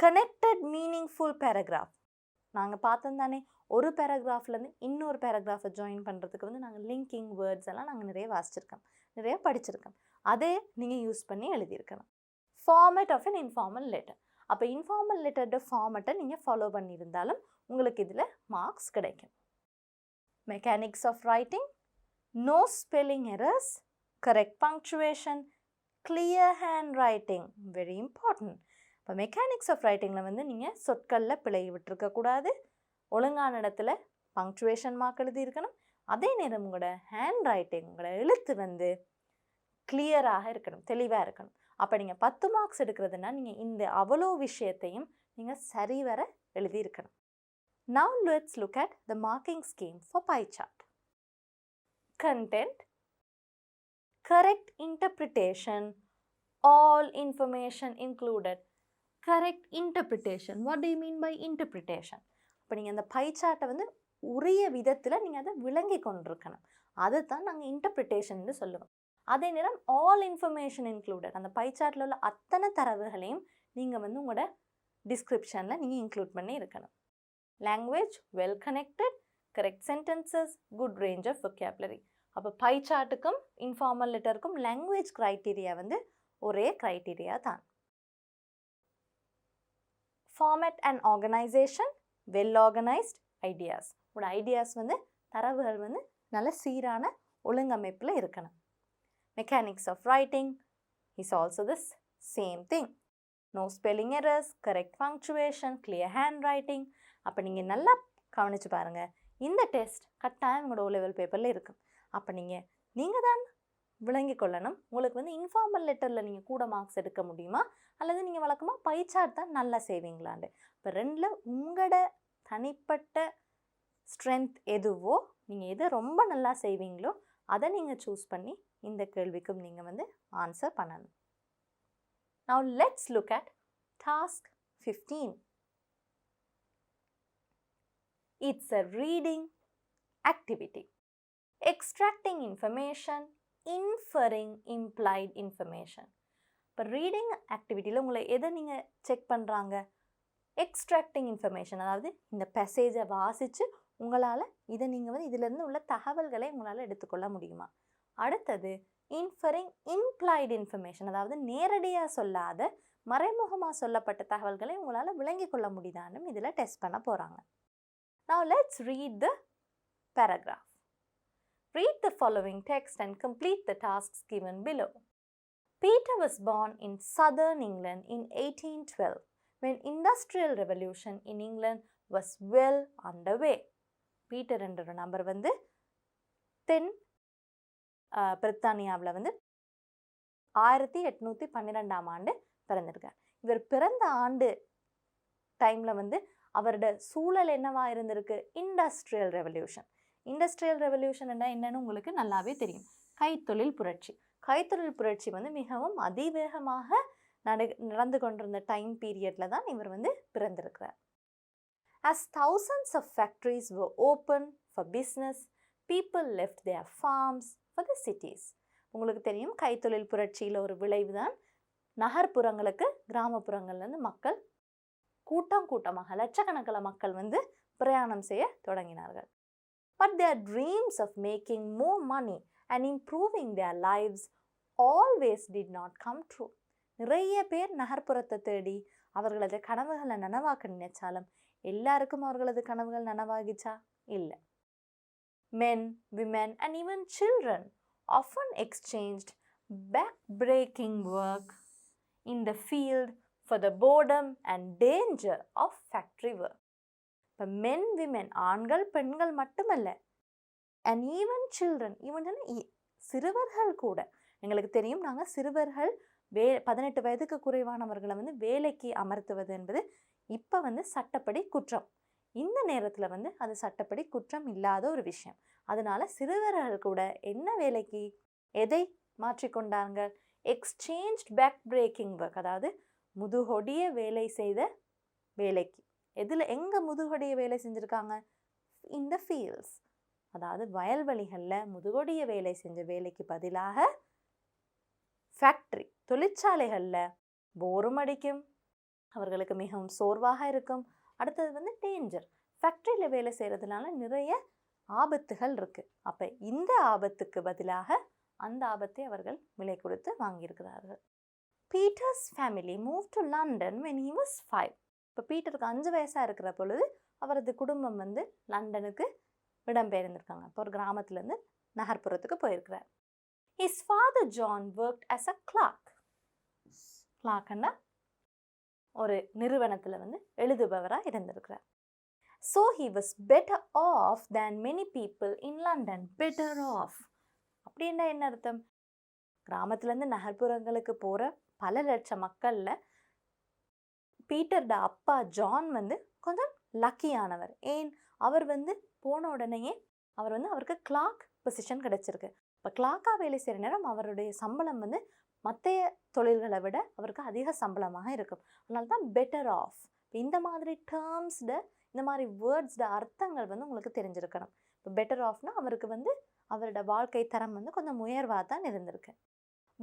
கனெக்டட் மீனிங்ஃபுல் பேராகிராஃப் நாங்கள் பார்த்தோம் தானே, ஒரு பேராகிராஃப்லேருந்து இன்னொரு பேராகிராஃபை ஜாயின் பண்ணுறதுக்கு வந்து நாங்கள் லிங்கிங் வேர்ட்ஸ் எல்லாம் நாங்கள் நிறைய வாசிச்சிருக்கோம், நிறைய படிச்சிருக்கோம். அதே நீங்கள் யூஸ் பண்ணி எழுதியிருக்கணும். Format of an informal letter. அப்போ இன்ஃபார்மல் லெட்டரோட ஃபார்மேட்டை நீங்கள் ஃபாலோ பண்ணியிருந்தாலும் உங்களுக்கு இதில் மார்க்ஸ் கிடைக்கும். Mechanics of writing, no spelling errors, correct punctuation, clear handwriting, very important. இப்போ மெக்கானிக்ஸ் ஆஃப் ரைட்டிங்கில் வந்து நீங்கள் சொற்களில் பிழை விட்டுருக்கக்கூடாது, ஒழுங்கான இடத்துல பங்க்சுவேஷன் மார்க் எழுதியிருக்கணும். அதே நேரம் உங்களோட ஹேண்ட் ரைட்டிங், உங்களோட எழுத்து வந்து கிளியராக இருக்கணும், தெளிவாக இருக்கணும். அப்போ நீங்கள் 10 மார்க்ஸ் எடுக்கிறதுனா நீங்கள் இந்த அவ்வளோ விஷயத்தையும் நீங்கள் சரிவர எழுதியிருக்கணும். Now let's look at the marking scheme for pie chart. Content, correct interpretation, all information included. Correct interpretation. What do you mean by interpretation? அப்போ நீங்கள் அந்த pie chart வந்து உரிய விதத்தில் நீங்கள் அதை விளங்கி கொண்டிருக்கணும். அதை தான் நாங்கள் இன்டர்பிரிட்டேஷன் சொல்லுவோம். அதே நேரம் ஆல் இன்ஃபர்மேஷன் இன்க்ளூடட். அந்த pie chartல உள்ள அத்தனை தரவுகளையும் நீங்கள் வந்து உங்களோட டிஸ்கிரிப்ஷனில் நீங்கள் இன்க்ளூட் பண்ணி இருக்கணும். Language, well connected, correct sentences, good range of vocabulary. அப்போ pie chartக்கும் இன்ஃபார்மல் லெட்டருக்கும் லாங்குவேஜ் க்ரைட்டீரியா வந்து ஒரே க்ரைட்டீரியா தான். Format and organisation, well organised ideas. உங்களோட ஐடியாஸ் வந்து தரவுகள் வந்து நல்ல சீரான ஒழுங்கமைப்பில் இருக்கணும். Mechanics of writing is also this same thing. No spelling errors, correct punctuation, clear handwriting. அப்போ நீங்கள் நல்லா கவனித்து பாருங்கள், இந்த டெஸ்ட் கட்டாயம் உங்களோட O லெவல் பேப்பரில் இருக்கும். அப்போ நீங்கள் தான் விளங்கி கொள்ளணும், உங்களுக்கு வந்து இன்ஃபார்மல் லெட்டரில் நீங்கள் கூட மார்க்ஸ் எடுக்க முடியுமா, அல்லது நீங்கள் வழக்கமாக pie chart தான் நல்லா செய்வீங்களாண்டு. இப்போ ரெண்டில் உங்களோட தனிப்பட்ட ஸ்ட்ரென்த் எதுவோ, நீங்கள் எதை ரொம்ப நல்லா செய்வீங்களோ அதை நீங்கள் சூஸ் பண்ணி இந்த கேள்விக்கும் நீங்கள் வந்து ஆன்சர் பண்ணணும். Now let's look at task 15. It's a reading activity. Extracting information, inferring implied information. இப்போ ரீடிங் ஆக்டிவிட்டியில் உங்களை எதை நீங்கள் செக் பண்ணுறாங்க? எக்ஸ்ட்ராக்டிங் இன்ஃபர்மேஷன், அதாவது இந்த பேசேஜை வாசித்து உங்களால் இதை நீங்கள் வந்து இதிலேருந்து உள்ள தகவல்களை உங்களால் எடுத்துக்கொள்ள முடியுமா? அடுத்தது இன்ஃபரிங் இம்ப்ளாய்டு இன்ஃபர்மேஷன், அதாவது நேரடியாக சொல்லாத மறைமுகமாக சொல்லப்பட்ட தகவல்களை உங்களால் விளங்கி கொள்ள முடியுதான்னு இதில் டெஸ்ட் பண்ண போகிறாங்க. Now let's read the paragraph. Read the following text and complete the tasks given below. Peter was born in southern England in 1812 when industrial revolution in England was well underway. Peter என்ற ஒரு நபர் வந்து தென் பிரித்தானியாவில் வந்து 1812ஆம் ஆண்டு பிறந்திருக்கார். இவர் பிறந்த ஆண்டு டைமில் வந்து அவரோட சூழல் என்னவா இருந்திருக்கு? Industrial revolution. இண்டஸ்ட்ரியல் ரெவல்யூஷன் என்னன்னு உங்களுக்கு நல்லாவே தெரியும். கைத்தொழில் புரட்சி. கைத்தொழில் புரட்சி வந்து மிகவும் அதிவேகமாக நடந்து கொண்டிருந்த டைம் பீரியடில் தான் இவர் வந்து பிறந்திருக்கிறார். As thousands of factories were open for business, people left their farms for the cities. உங்களுக்கு தெரியும், கைத்தொழில் புரட்சியில் ஒரு விளைவு தான் நகர்ப்புறங்களுக்கு கிராமப்புறங்கள்லேருந்து மக்கள் கூட்டமாக லட்சக்கணக்கில் மக்கள் வந்து பிரயாணம் செய்ய தொடங்கினார்கள். But their dreams of making more money and improving their lives always did not come true. நிறைய பேர் நகர்ப்புறத்தை தேடி அவர்களது கனவுகளை நனவாக்க நினைச்சாலும் எல்லாருக்கும் அவர்களது கனவுகள் நனவாகிச்சா? இல்லை. Men, women and even children often exchanged back-breaking work in the field for the boredom and danger of factory work. இப்போ men, women, ஆண்கள் பெண்கள் மட்டுமல்ல, and even children, சிறுவர்கள் கூட. எங்களுக்கு தெரியும், நாங்கள் சிறுவர்கள் 18 வயதுக்கு குறைவானவர்களை வந்து வேலைக்கு அமர்த்துவது என்பது இப்போ வந்து சட்டப்படி குற்றம். இந்த நேரத்தில் வந்து அது சட்டப்படி குற்றம் இல்லாத ஒரு விஷயம். அதனால சிறுவர்கள் கூட என்ன வேலைக்கு எதை மாற்றிக்கொண்டாங்க? எக்ஸ்சேஞ்ச் பேக் பிரேக்கிங் ஒர்க், அதாவது முதுகொடிய வேலை செய்த வேலைக்கு எங்க முதுகொடிய வேலை செஞ்சுருக்காங்க? in the fields. அதாவது வயல்வெளிகளில் முதுகொடிய வேலை செஞ்ச வேலைக்கு பதிலாக ஃபேக்ட்ரி தொழிற்சாலைகளில் போரும் அடிக்கும், அவர்களுக்கு மிகவும் சோர்வாக இருக்கும். அடுத்தது வந்து டேஞ்சர், ஃபேக்ட்ரியில் வேலை செய்கிறதுனால நிறைய ஆபத்துகள் இருக்குது. அப்போ இந்த ஆபத்துக்கு பதிலாக அந்த ஆபத்தை அவர்கள் விலை கொடுத்து வாங்கியிருக்கிறார்கள். Peter's family move to London when he was 5. இப்போ பீட்டருக்கு 5 வயசாக இருக்கிற பொழுது அவரது குடும்பம் வந்து லண்டனுக்கு இடம்பெயர்ந்திருக்காங்க. இப்போ ஒரு கிராமத்துலேருந்து நகர்ப்புறத்துக்கு போயிருக்கிறார். His father John worked as a clerk. கிளார்க்னா ஒரு நிறுவனத்தில் வந்து எழுதுபவராக இருந்திருக்கிறார். So he was better off than many people in London. Better off அப்படின்னா என்ன அர்த்தம்? கிராமத்துலேருந்து நகர்ப்புறங்களுக்கு போகிற பல லட்சம் மக்களில் பீட்டர்ட அப்பா ஜான் வந்து கொஞ்சம் லக்கியானவர். ஏன்? அவர் வந்து போன உடனேயே அவருக்கு கிளார்க் பொசிஷன் கிடைச்சிருக்கு. இப்போ கிளார்க்காக வேலை செய்கிற நேரம் அவருடைய சம்பளம் வந்து மற்ற தொழில்களை விட அவருக்கு அதிக சம்பளமாக இருக்கும். அதனால தான் பெட்டர் ஆஃப். இந்த மாதிரி டேர்ம்ஸ்ட, இந்த மாதிரி வேர்ட்ஸ்ட அர்த்தங்கள் வந்து உங்களுக்கு தெரிஞ்சிருக்கணும். இப்போ பெட்டர் ஆஃப்னா அவருக்கு வந்து அவரோட வாழ்க்கை தரம் வந்து கொஞ்சம் உயர்வாக தான் இருந்திருக்கு.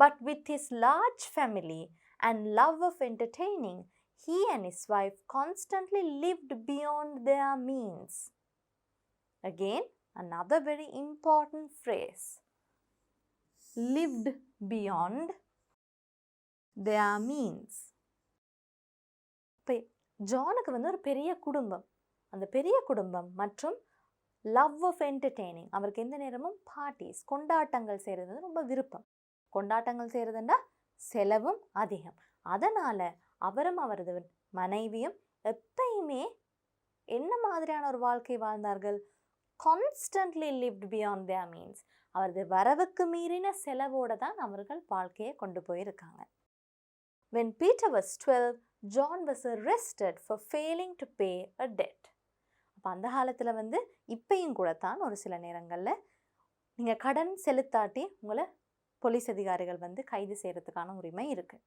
But with his large family and love of entertaining, he and his wife constantly lived beyond their means. Again, another very important phrase. Lived beyond their means. இப்போ ஜானுக்கு வந்து ஒரு பெரிய குடும்பம், அந்த பெரிய குடும்பம் மற்றும் லவ் ஆஃப் என்டர்டெய்னிங், அவருக்கு எந்த நேரமும் பார்ட்டிஸ் கொண்டாட்டங்கள் செய்கிறது வந்து ரொம்ப விருப்பம். கொண்டாட்டங்கள் செய்கிறதுன்னா செலவும் அதிகம். அதனால் அவரும் அவரது மனைவியும் எப்பயுமே என்ன மாதிரியான ஒரு வாழ்க்கை வாழ்ந்தார்கள்? கான்ஸ்டன்ட்லி லிவ்ட் பியாண்ட் தேர் மீன்ஸ். அவரது வரவுக்கு மீறின செலவோடு தான் அவர்கள் வாழ்க்கையை கொண்டு போயிருக்காங்க. When Peter was 12, John was arrested for failing to pay a debt. அப்போ அந்த காலத்தில் வந்து இப்பையும் கூட தான் ஒரு சில நேரங்களில் நீங்கள் கடன் செலுத்தாட்டி உங்களை போலீஸ் அதிகாரிகள் வந்து கைது செய்கிறதுக்கான உரிமை இருக்குது.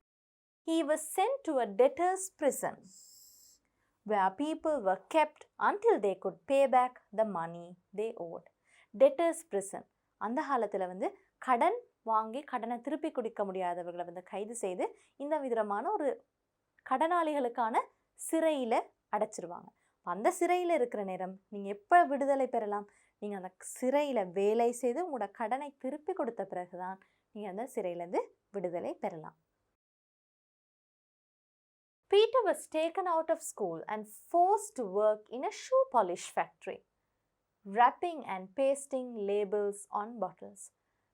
He was sent to a debtor's prison where people were kept until they could pay back the money they owed. Debtor's prison. அந்த காலத்தில் வந்து கடன் வாங்கி கடனை திருப்பி கொடுக்க முடியாதவர்களை வந்து கைது செய்து இந்த விதமான ஒரு கடனாளிகளுக்கான சிறையில் அடைச்சிருவாங்க. அந்த சிறையில் இருக்கிற நேரம் நீங்கள் எப்போ விடுதலை பெறலாம்? நீங்கள் அந்த சிறையில் வேலை செய்து உங்களோட கடனை திருப்பி கொடுத்த பிறகு தான் நீங்கள் அந்த சிறையிலேருந்து விடுதலை பெறலாம். Peter was taken out of school and forced to work in a shoe polish factory, wrapping and pasting labels on bottles.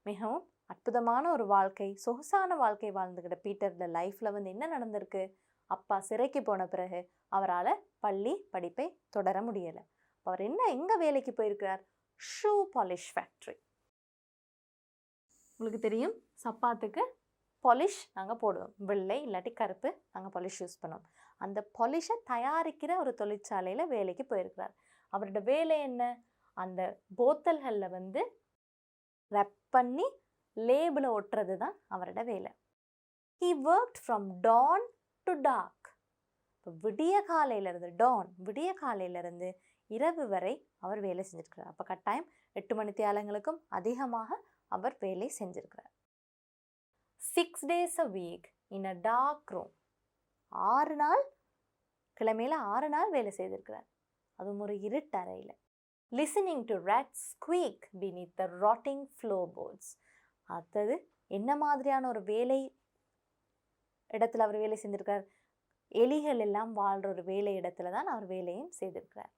மிகவும் அற்புதமான ஒரு வாழ்க்கை, சொகுசான வாழ்க்கை வாழ்ந்துக்கிட்ட பீட்டரோட லைஃப்பில் வந்து என்ன நடந்திருக்கு? அப்பா சிறைக்கு போன பிறகு அவரால் பள்ளி படிப்பை தொடர முடியலை. அவர் எங்கே வேலைக்கு போயிருக்கிறார்? Shoe polish factory. உங்களுக்கு தெரியும், சப்பாத்துக்கு பாலிஷ் நாங்கள் போடுவோம், வெள்ளை இல்லாட்டி கருப்பு நாங்கள் பாலிஷ் யூஸ் பண்ணுவோம். அந்த பாலிஷை தயாரிக்கிற ஒரு தொழிற்சாலையில் வேலைக்கு போயிருக்கிறார். அவரோட வேலை என்ன? அந்த போத்தல்களில் வந்து ரப் பண்ணி லேபிளை ஒட்டுறது தான் அவரோட வேலை. He worked from dawn to dark. இப்போ விடிய காலையிலிருந்து இரவு வரை அவர் வேலை செஞ்சிருக்கிறார். அப்போ கட்டாயம் 8 மணி தியாலங்களுக்கும் அதிகமாக அவர் வேலை செஞ்சிருக்கிறார். 6 days a week in a dark room. 6 நாள் கிழமையில் 6 நாள் வேலை செய்திருக்கிறார். அதுவும் ஒரு இருட்டறையில். Listening to rats squeak beneath the rotting floorboards. அடுத்தது என்ன மாதிரியான ஒரு வேலை இடத்துல அவர் வேலை செஞ்சிருக்கிறார்? எலிகள் எல்லாம் வாழ்கிற ஒரு வேலை இடத்துல தான் அவர் வேலையும் செய்திருக்கிறார்.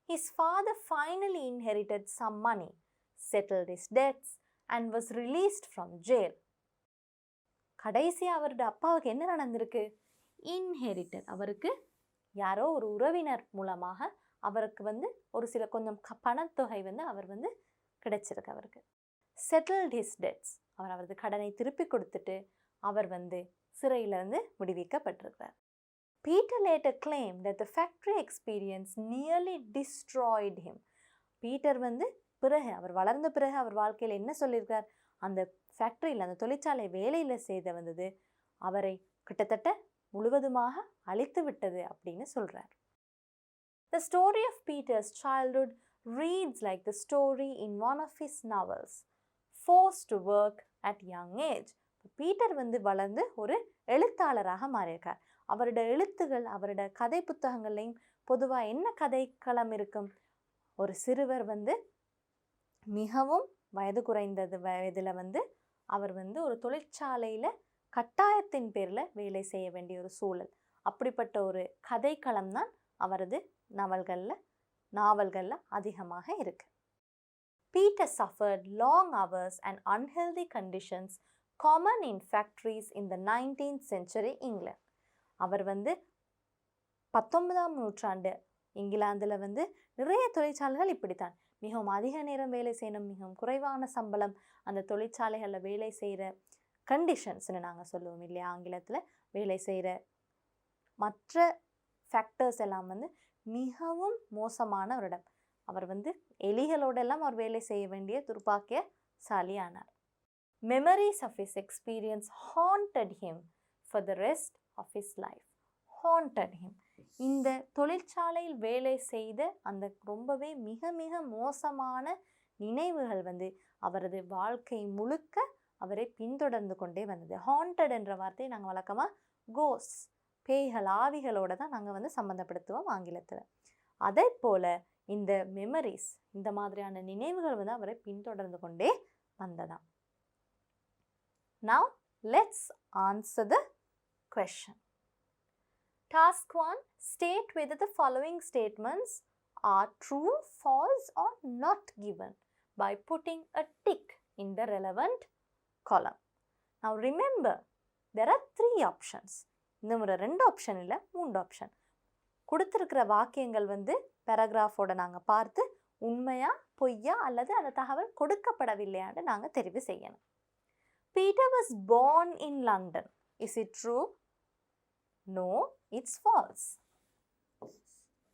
His father finally inherited some money, settled his debts and was released from jail. கடைசியாக அவருடைய அப்பாவுக்கு என்ன நடந்திருக்கு? இன்ஹெரிட்டட், அவருக்கு யாரோ ஒரு உறவினர் மூலமாக அவருக்கு வந்து ஒரு சில கொஞ்சம் பணத்தொகை வந்து அவர் வந்து கிடைச்சிருக்கு அவருக்கு. செட்டில்ட் ஹிஸ் டெட்ஸ், அவர் அவரது கடனை திருப்பி கொடுத்துட்டு அவர் வந்து சிறையிலிருந்து விடுவிக்கப்பட்டிருக்கிறார். Peter later claimed that the factory experience nearly destroyed him. Peter வந்து பிறகு அவர் வளர்ந்த பிறகு அவர் வாழ்க்கையில் என்ன சொல்லியிருக்கார்? அந்த ஃபேக்ட்ரியில், அந்த தொழிற்சாலை வேலையில் செய்த வந்தது அவரை கிட்டத்தட்ட முழுவதுமாக அழித்து விட்டது அப்படின்னு சொல்கிறார். The story of Peter's childhood reads like the story in one of his novels, forced to work at young age. Peter வந்து வளர்ந்து ஒரு எழுத்தாளராக மாறியிருக்கார். அவரோட எழுத்துகள், அவரோட கதை புத்தகங்கள்லையும் பொதுவாக என்ன கதைக்களம் இருக்கும்? ஒரு சிறுவர் வந்து மிகவும் வயது குறைந்தது வயதில் வந்து அவர் வந்து ஒரு தொழிற்சாலையில் கட்டாயத்தின் பேரில் வேலை செய்ய வேண்டிய ஒரு சூழல். அப்படிப்பட்ட ஒரு கதைக்களம் தான் அவரது நாவல்களில் அதிகமாக இருக்கு. Peter suffered long hours and unhealthy conditions common in factories in the 19th century England. அவர் வந்து 19ஆம் நூற்றாண்டு இங்கிலாந்தில் வந்து நிறைய தொழிற்சாலைகள் இப்படித்தான். மிகவும் அதிக நேரம் வேலை செய்யணும், மிகவும் குறைவான சம்பளம், அந்த தொழிற்சாலைகளில் வேலை செய்கிற கண்டிஷன்ஸ்னு நாங்கள் சொல்லுவோம் இல்லையா ஆங்கிலத்தில், வேலை செய்கிற மற்ற ஃபேக்டர்ஸ் எல்லாம் வந்து மிகவும் மோசமான ஒரு இடம். அவர் வந்து எலிகளோடெல்லாம் அவர் வேலை செய்ய வேண்டிய துர்பாக்கியசாலியானார். Memories of his experience haunted him for the rest of his life. Haunted him. இந்த தொழிற்சாலையில் வேலை செய்த அந்த ரொம்பவே மிக மிக மோசமான நினைவுகள் வந்து அவரது வாழ்க்கை முழுக்க அவரை பின்தொடர்ந்து கொண்டே வந்தது. ஹாண்டட் என்ற வார்த்தையை நாங்கள் வழக்கமாக கோஸ், பேய்கள், ஆவிகளோட தான் நாங்கள் வந்து சம்மந்தப்படுத்துவோம் ஆங்கிலத்தில். அதே போல் இந்த மெமரிஸ், இந்த மாதிரியான நினைவுகள் வந்து அவரை பின்தொடர்ந்து கொண்டே வந்ததாம். Now let's answer the question. Task 1. State whether the following statements are true, false or not given by putting a tick in the relevant column. Now remember, there are 3 options. இந்த முறை 2 option இல்லை, 3 option. கொடுத்துருக்கிற வாக்கியங்கள் வந்து பேராகிராஃபோட நாங்கள் பார்த்து உண்மையா பொய்யா அல்லது அந்த தகவல் கொடுக்கப்படவில்லையான்னு நாங்கள் தெரிவு செய்யணும். Peter was born in London. Is it true? No, it's false.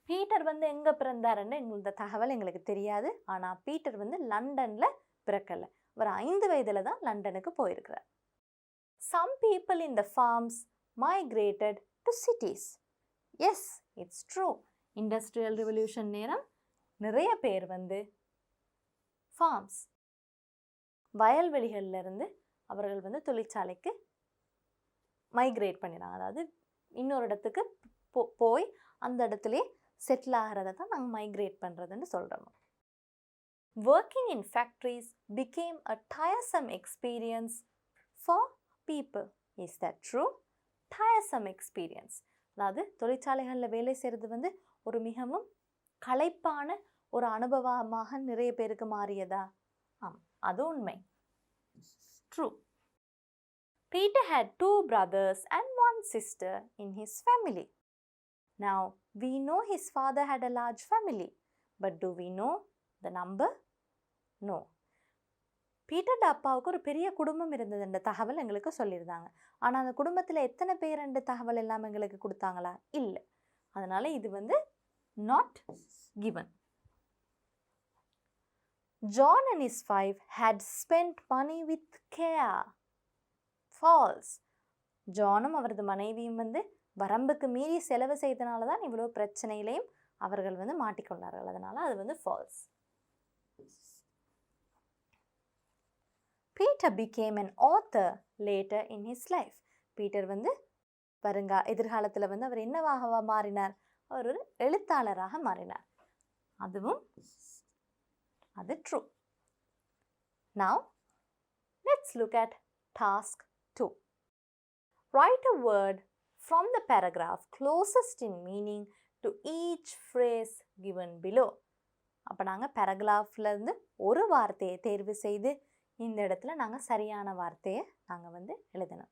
Peter வந்து எங்கே பிறந்தாருன்னு இந்த தகவல் எங்களுக்கு தெரியாது. ஆனால் பீட்டர் வந்து லண்டனில் பிறக்கலை. அவர் 5 வயதில் தான் லண்டனுக்கு போயிருக்கிறார். Some people in the farms migrated to cities. Yes, it's true. Industrial revolution நேரம் நிறைய பேர் வந்து ஃபார்ம்ஸ், வயல்வெளிகளிலிருந்து அவர்கள் வந்து தொழிற்சாலைக்கு மைக்ரேட் பண்ணிடுறாங்க. அதாவது இன்னொரு இடத்துக்கு போய் அந்த இடத்துலேயே செட்டில் ஆகிறத தான் நாங்கள் மைக்ரேட் பண்ணுறதுன்னு சொல்கிறோம். Working in factories became a tiresome experience for people. Is that true? Tiresome experience. அதாவது தொழிற்சாலைகளில் வேலை செய்கிறது வந்து ஒரு மிகவும் களைப்பான ஒரு அனுபவமாக நிறைய பேருக்கு மாறியதா? அது உண்மை. True. Peter had 2 brothers and 1 sister in his family. Now, we know his father had a large family, but do we know the number? No. Peter அப்பாவுக்கு ஒரு பெரிய குடும்பம் இருந்ததுன்ற தகவல் எங்களுக்கு சொல்லியிருந்தாங்க. ஆனால் அந்த குடும்பத்தில் எத்தனை பேருன்ற தகவல் எல்லாம் எங்களுக்கு கொடுத்தாங்களா? இல்லை. அதனால் இது வந்து not given. John and his wife had spent money with care. False. ஜானும் அவரது மனைவியும் வந்து வரம்புக்கு மீறி செலவு செய்தனால தான் இவ்வளோ பிரச்சனையிலையும் அவர்கள் வந்து மாட்டிக்கொண்டார்கள். அதனால அது வந்து false. Peter became an author later in his life. Peter வந்து எதிர்காலத்தில் வந்து அவர் என்னவாக மாறினார்? அவர் ஒரு எழுத்தாளராக மாறினார். அதுவும் அது true. Now, let's look at task 2. Write a word from the paragraph closest in meaning to each phrase given below. அப்போ நாங்கள் பேராகிராஃப்லேருந்து ஒரு வார்த்தையை தேர்வு செய்து இந்த இடத்துல நாங்கள் சரியான வார்த்தையை நாங்கள் வந்து எழுதணும்.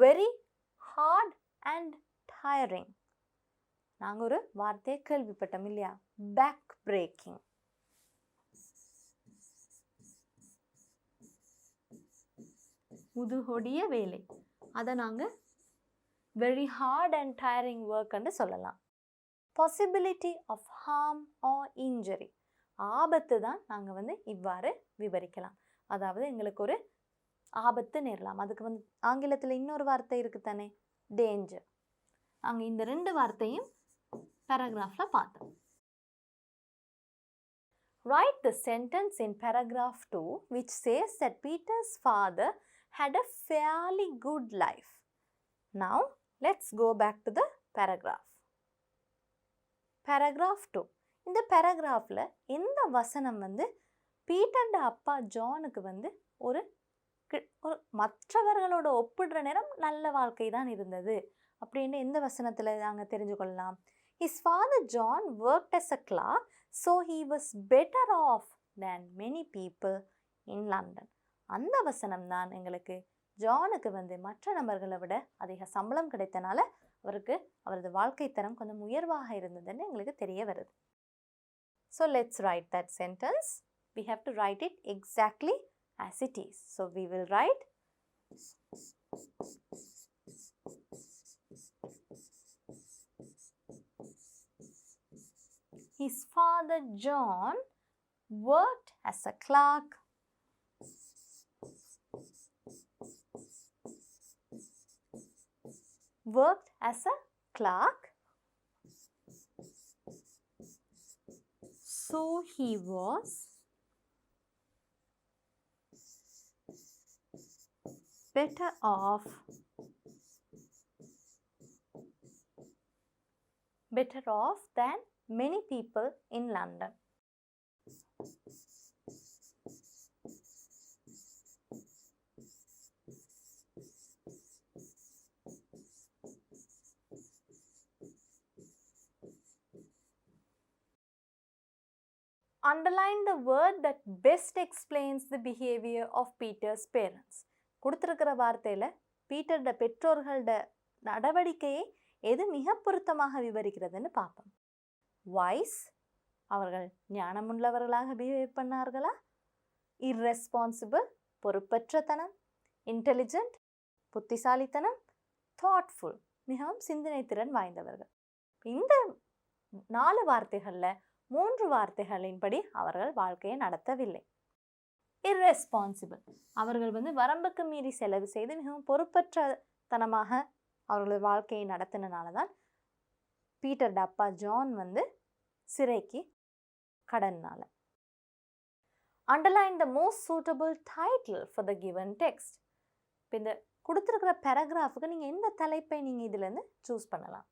Very hard and tiring. நாங்கள் ஒரு வார்த்தையை கேள்விப்பட்டோம் இல்லையா? Back braking. முதுகொடிய வேலை. அதை நாங்கள் வெரி ஹார்ட் அண்ட் டயரிங் ஒர்க்ன்னு சொல்லலாம். Possibility of harm or injury. ஆபத்து தான் நாங்கள் வந்து இவ்வாறு விவரிக்கலாம். அதாவது எங்களுக்கு ஒரு ஆபத்து நேரலாம். அதுக்கு வந்து ஆங்கிலத்தில் இன்னொரு வார்த்தை இருக்குது தானே, டேஞ்சர். நாங்கள் இந்த 2 வார்த்தையும் paragraphல பார்த்தோம். Write the sentence in paragraph 2 which says that Peter's father had a fairly good life. Now, let's go back to the paragraph. Paragraph 2. இந்த paragraphல இந்த வசனம் வந்து பீட்டர்ட அப்பா ஜானுக்கு வந்து ஒரு மற்றவர்களோட ஒப்பிடுற நேரம் நல்ல வாழ்க்கை தான் இருந்தது அப்படின்னு எந்த வசனத்தில் நாங்கள் தெரிஞ்சு கொள்ளலாம்? His father John worked as a clerk, so he was better off than many people in London. அந்த வசனம் தான் எங்களுக்கு ஜானுக்கு வந்து மற்ற நபர்களை விட அதிக சம்பளம் கிடைத்தனால அவருக்கு அவரது வாழ்க்கை தரம் கொஞ்சம் உயர்வாக இருந்ததுன்னு எங்களுக்கு தெரிய வருது. So let's write that sentence. We have to write it exactly as it is. So we will write his father John worked as a clerk so he was better off than many people in London. Underline the word that best explains the behavior of Peter's parents. கொடுத்திருக்கிற வார்த்தையில் பீட்டர்ட பெற்றோர்களோட நடவடிக்கையை எது மிக பொருத்தமாக விவரிக்கிறதுன்னு பார்ப்போம். Wise, அவர்கள் ஞானமுள்ளவர்களாக behave பண்ணார்களா? Irresponsible, பொறுப்பற்றத்தனம். Intelligent, புத்திசாலித்தனம். Thoughtful, மிகவும் சிந்தனை திறன் வாய்ந்தவர்கள். இந்த 4 வார்த்தைகளில் 3 வார்த்தைகளின்படி அவர்கள் வாழ்க்கையை நடத்தவில்லை. இர்ரெஸ்பான்சிபிள், அவர்கள் வந்து வரம்புக்கு மீறி செலவு செய்து மிகவும் பொறுப்பற்றத்தனமாக அவர்களது வாழ்க்கையை நடத்தினால தான் பீட்டர்ட அப்பா ஜான் வந்து சிறைக்கு கடன்னால. Underline the most suitable title for the given text. இப்போ இந்த கொடுத்துருக்கிற பேராகிராஃபுக்கு நீங்கள் எந்த தலைப்பை நீங்கள் இதிலேருந்து சூஸ் பண்ணலாம்?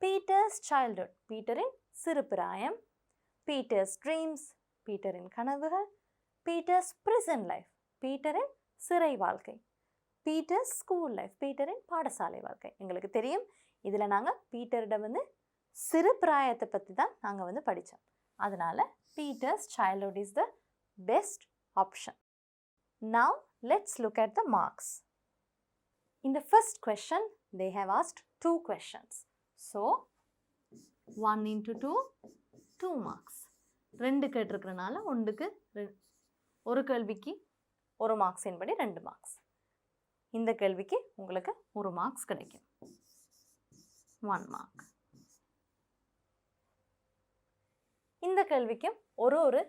பீட்டர்ஸ் சைல்ட்ஹுட், பீட்டரின் சிறு பிராயம். பீட்டர்ஸ் ட்ரீம்ஸ், பீட்டரின் கனவுகள். பீட்டர்ஸ் பிரிசன் லைஃப், பீட்டரின் சிறை வாழ்க்கை. பீட்டர்ஸ் ஸ்கூல் லைஃப், பீட்டரின் பாடசாலை வாழ்க்கை. எங்களுக்கு தெரியும் இதில் நாங்கள் பீட்டர்ட வந்து சிறு பிராயத்தை பற்றி தான் நாங்கள் வந்து படித்தோம். அதனால் Peter's childhood is the best option. Now let's look at the marks. In the first question they have asked 2 questions. So 1 into 2, 2 marks. 2 கேட்டிருக்கிறனால ஒன்றுக்கு ஒரு கேள்விக்கு 1 மார்க்ஸ் என்படி 2 மார்க்ஸ். இந்த கேள்விக்கு உங்களுக்கு 1 மார்க்ஸ் கிடைக்கும், 1 மார்க். இந்த கேள்விக்கும் ஒரு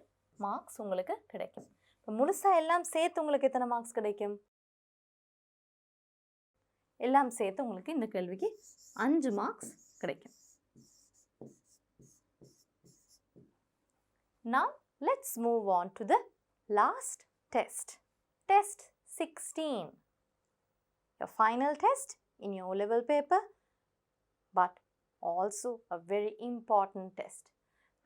மார்க்ஸ் உங்களுக்கு கிடைக்கும். இப்போ முழுசாக எல்லாம் சேர்த்து உங்களுக்கு எத்தனை மார்க்ஸ் கிடைக்கும்? எல்லாம் சேர்த்து உங்களுக்கு இந்த கேள்விக்கு 5 மார்க்ஸ் கிடைக்கும். Now let's move on to the last test. Test 16. Your final test in your O-level paper, but also a very important test.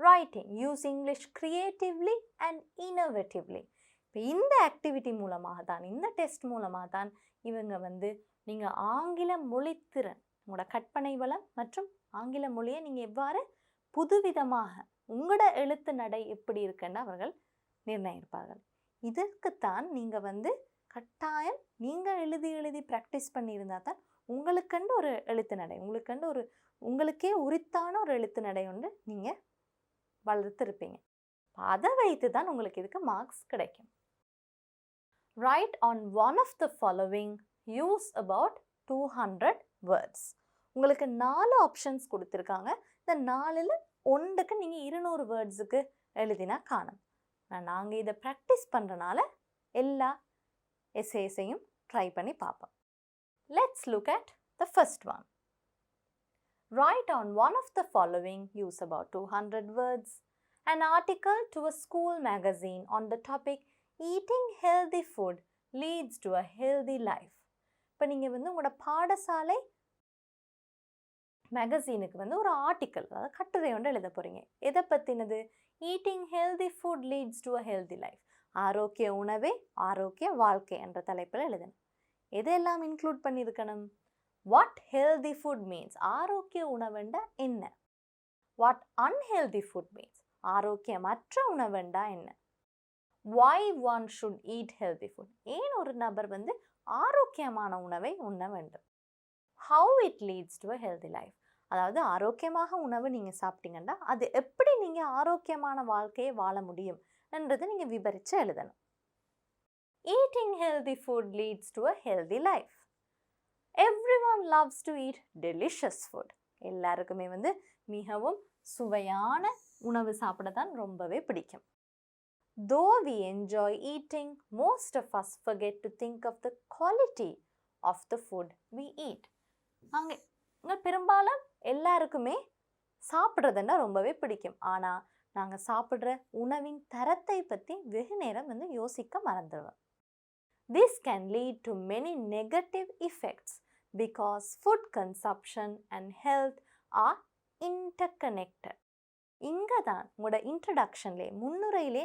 Writing. Use English creatively and innovatively. இப்போ இந்த ஆக்டிவிட்டி மூலமாக தான், இந்த டெஸ்ட் மூலமாக தான் இவங்க வந்து நீங்கள் ஆங்கில மொழித்திறன், உங்களோட கற்பனை வளம் மற்றும் ஆங்கில மொழியை நீங்கள் எவ்வாறு புதுவிதமாக உங்களோட எழுத்து நடை எப்படி இருக்குன்னு அவர்கள் நிர்ணயிப்பார்கள். இதற்குத்தான் நீங்கள் வந்து கட்டாயம் நீங்கள் எழுதி ப்ராக்டிஸ் பண்ணியிருந்தால் தான் உங்களுக்கண்டு ஒரு எழுத்து நடை, உங்களுக்கே உரித்தான ஒரு எழுத்து நடை ஒன்று நீங்கள் வளர்த்துருப்பீங்க. அதை வைத்து தான் உங்களுக்கு இதுக்கு மார்க்ஸ் கிடைக்கும். Write on one of the following. Use about 200 words. உங்களுக்கு 4 ஆப்ஷன்ஸ் கொடுத்துருக்காங்க. இந்த 4ல் ஒன்றுக்கு நீங்கள் 200 வேர்ட்ஸுக்கு எழுதினா காணும். நாங்கள் இதை ப்ராக்டிஸ் பண்ணுறனால எல்லா எஸ்ஏஸையும் ட்ரை பண்ணி பார்ப்போம். Let's look at the first one. Write on one of the following, use about 200 words. An article to a school magazine on the topic eating healthy food leads to a healthy life. இப்போ நீங்கள் வந்து உங்களோட பாடசாலை மேகசீனுக்கு வந்து ஒரு article, அதாவது கட்டுரை ஒன்று எழுத போகிறீங்க. எதை பற்றினது? Eating healthy food leads to a healthy life. ஆரோக்கிய உணவே ஆரோக்கிய வாழ்க்கை என்ற தலைப்பில் எழுதணும். எதெல்லாம் இன்க்ளூட் பண்ணியிருக்கணும்? வாட் ஹெல்தி ஃபுட் மீன்ஸ், ஆரோக்கிய உணவுண்டா என்ன? வாட் அன்ஹெல்தி ஃபுட் மீன்ஸ், ஆரோக்கியமற்ற உணவுண்டா என்ன? why one should eat healthy food, ஏன் ஒரு நபர் வந்து ஆரோக்கியமான உணவை உண்ண வேண்டும்? how it leads to a healthy life, அதாவது ஆரோக்கியமாக உணவு நீங்கள் சாப்பிட்டீங்கன்னா அது எப்படி நீங்கள் ஆரோக்கியமான வாழ்க்கையை வாழ முடியும் என்றதை நீங்கள் விவரித்து எழுதணும். eating healthy food leads to a healthy life. everyone loves to eat delicious food. எல்லாருக்குமே வந்து மிகவும் சுவையான உணவு சாப்பிட தான் ரொம்பவே பிடிக்கும். though we enjoy eating, most of us forget to think of the quality of the food we eat. நாங்கள் பெரும்பாலும் எல்லாருக்குமே சாப்பிட்றதுன்னா ரொம்பவே பிடிக்கும். ஆனால் நாங்கள் சாப்பிட்ற உணவின் தரத்தை பற்றி வெகு நேரம் வந்து யோசிக்க மறந்துடுவோம். this can lead to many negative effects because food consumption and health are interconnected. இங்கே தான் உங்களோட இன்ட்ரடக்ஷன்லேயே, முன்னுரையிலே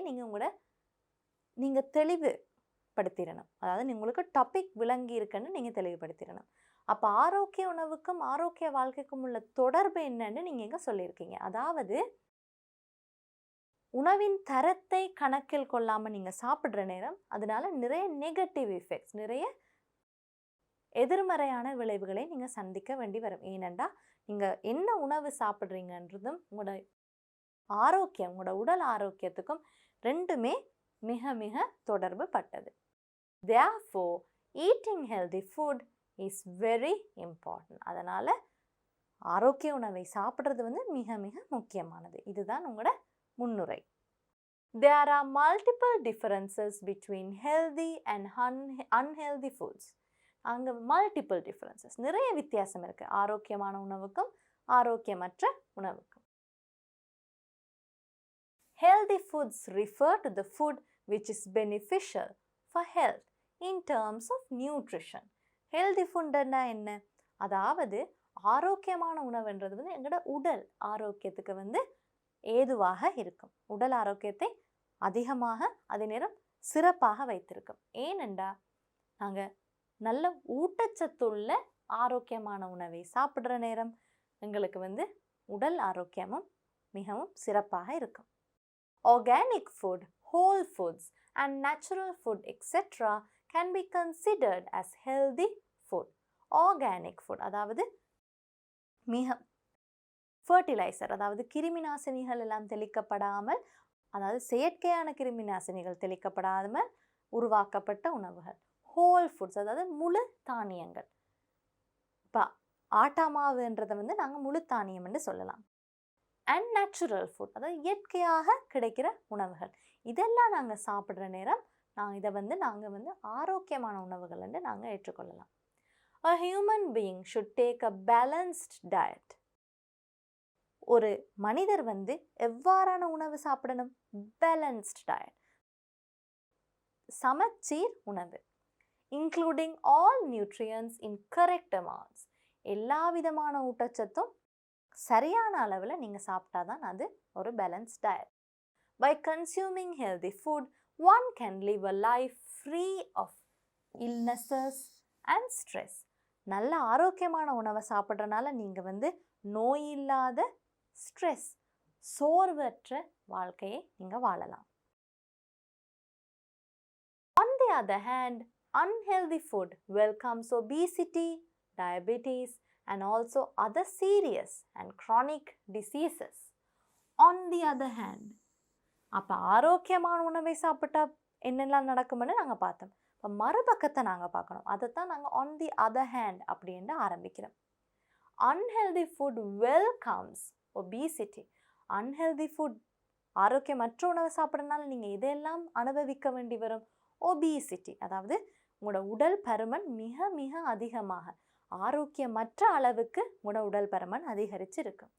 நீங்கள் தெளிவுபடுத்திடணும். அதாவது உங்களுக்கு டாபிக் விளங்கி இருக்குன்னு நீங்கள் தெளிவுபடுத்திடணும். அப்போ ஆரோக்கிய உணவுக்கும் ஆரோக்கிய வாழ்க்கைக்கும் உள்ள தொடர்பு என்னன்னு நீங்கள் இங்கே சொல்லியிருக்கீங்க. அதாவது உணவின் தரத்தை கணக்கில் கொள்ளாமல் நீங்கள் சாப்பிட்ற நேரம் அதனால நிறைய நெகட்டிவ் எஃபெக்ட்ஸ், நிறைய எதிர்மறையான விளைவுகளை நீங்கள் சந்திக்க வேண்டி வரும். ஏனெண்டா நீங்கள் என்ன உணவு சாப்பிட்றீங்கன்றதும் உங்களோட ஆரோக்கியம், உங்களோட உடல் ஆரோக்கியத்துக்கும் ரெண்டுமே மிக மிக தொடர்பு பட்டது. therefore eating healthy food is very important. அதனால் ஆரோக்கிய உணவை சாப்பிட்றது வந்து மிக மிக முக்கியமானது. இதுதான் உங்களோட முன்னுரை. there are multiple differences between healthy and unhealthy foods. அங்கே மல்டிபிள் டிஃப்ரென்சஸ், நிறைய வித்தியாசம் இருக்குது ஆரோக்கியமான உணவுக்கும் ஆரோக்கியமற்ற உணவுக்கும். healthy foods refer to the food which is beneficial for health in terms of nutrition. healthy food என்ன? அதாவது ஆரோக்கியமான உணவுன்றது வந்து எங்களோட உடல் ஆரோக்கியத்துக்கு வந்து ஏதுவாக இருக்கும், உடல் ஆரோக்கியத்தை அதிகமாக அதே நேரம் சிறப்பாக வைத்திருக்கும். ஏனெண்டா நாங்கள் நல்ல ஊட்டச்சத்துள்ள ஆரோக்கியமான உணவை சாப்பிட்ற நேரம் எங்களுக்கு வந்து உடல் ஆரோக்கியமும் மிகவும் சிறப்பாக இருக்கும். organic food, whole foods and natural food etc. can be considered as healthy food. organic food அதாவது மிக ஃபர்டிலைசர், அதாவது கிருமி நாசினிகள் எல்லாம் தெளிக்கப்படாமல், அதாவது செயற்கையான கிருமி நாசினிகள் தெளிக்கப்படாமல் உருவாக்கப்பட்ட உணவுகள். ஹோல் ஃபுட்ஸ் அதாவது முழு தானியங்கள். இப்போ ஆட்டா மாவுன்றதை வந்து நாங்கள் முழு தானியம் என்று சொல்லலாம். அண்ட் நேச்சுரல் ஃபுட் அதாவது இயற்கையாக கிடைக்கிற உணவுகள். இதெல்லாம் நாங்கள் சாப்பிட்ற நேரம் நாங்கள் வந்து ஆரோக்கியமான உணவுகள் என்று நாங்கள் ஏற்றுக்கொள்ளலாம். A human being should take a balanced diet. ஒரு மனிதர் வந்து எவ்வாறான உணவு சாப்பிடணும்? பேலன்ஸ்ட் டயட், சமச்சீர் உணவு, இன்க்ளூடிங் ஆல் நியூட்ரியன்ஸ் இன் கரெக்ட் அமௌண்ட்ஸ். எல்லா விதமான ஊட்டச்சத்தும் சரியான அளவில் நீங்கள் சாப்பிட்டா தான் அது ஒரு balanced diet. By consuming healthy food one can live a life free of illnesses and stress. நல்ல ஆரோக்கியமான உணவை சாப்பிட்றனால நீங்கள் வந்து நோய் இல்லாத, ஸ்ட்ரெஸ், சோர்வற்ற வாழ்க்கையை நீங்கள் வாழலாம். On the other hand, unhealthy food welcomes obesity, diabetes and also other serious and chronic diseases. On the other hand, அப்போ ஆரோக்கியமான உணவை சாப்பிட்டா என்னெல்லாம் நடக்கும்னு நாங்கள் பார்த்தோம். இப்போ மறுபக்கத்தை நாங்கள் பார்க்கணும். அதைத்தான் நாங்கள் on the other hand அப்படின்னு ஆரம்பிக்கிறோம். unhealthy food welcomes obesity. unhealthy food, ஆரோக்கியமற்ற உணவை சாப்பிட்றதுனால நீங்கள் இதெல்லாம் அனுபவிக்க வேண்டி வரும். obesity அதாவது உங்களோட உடல் பருமன் மிக மிக அதிகமாக, ஆரோக்கியமற்ற அளவுக்கு உங்களோட உடல் பருமன் அதிகரிச்சு இருக்கும்.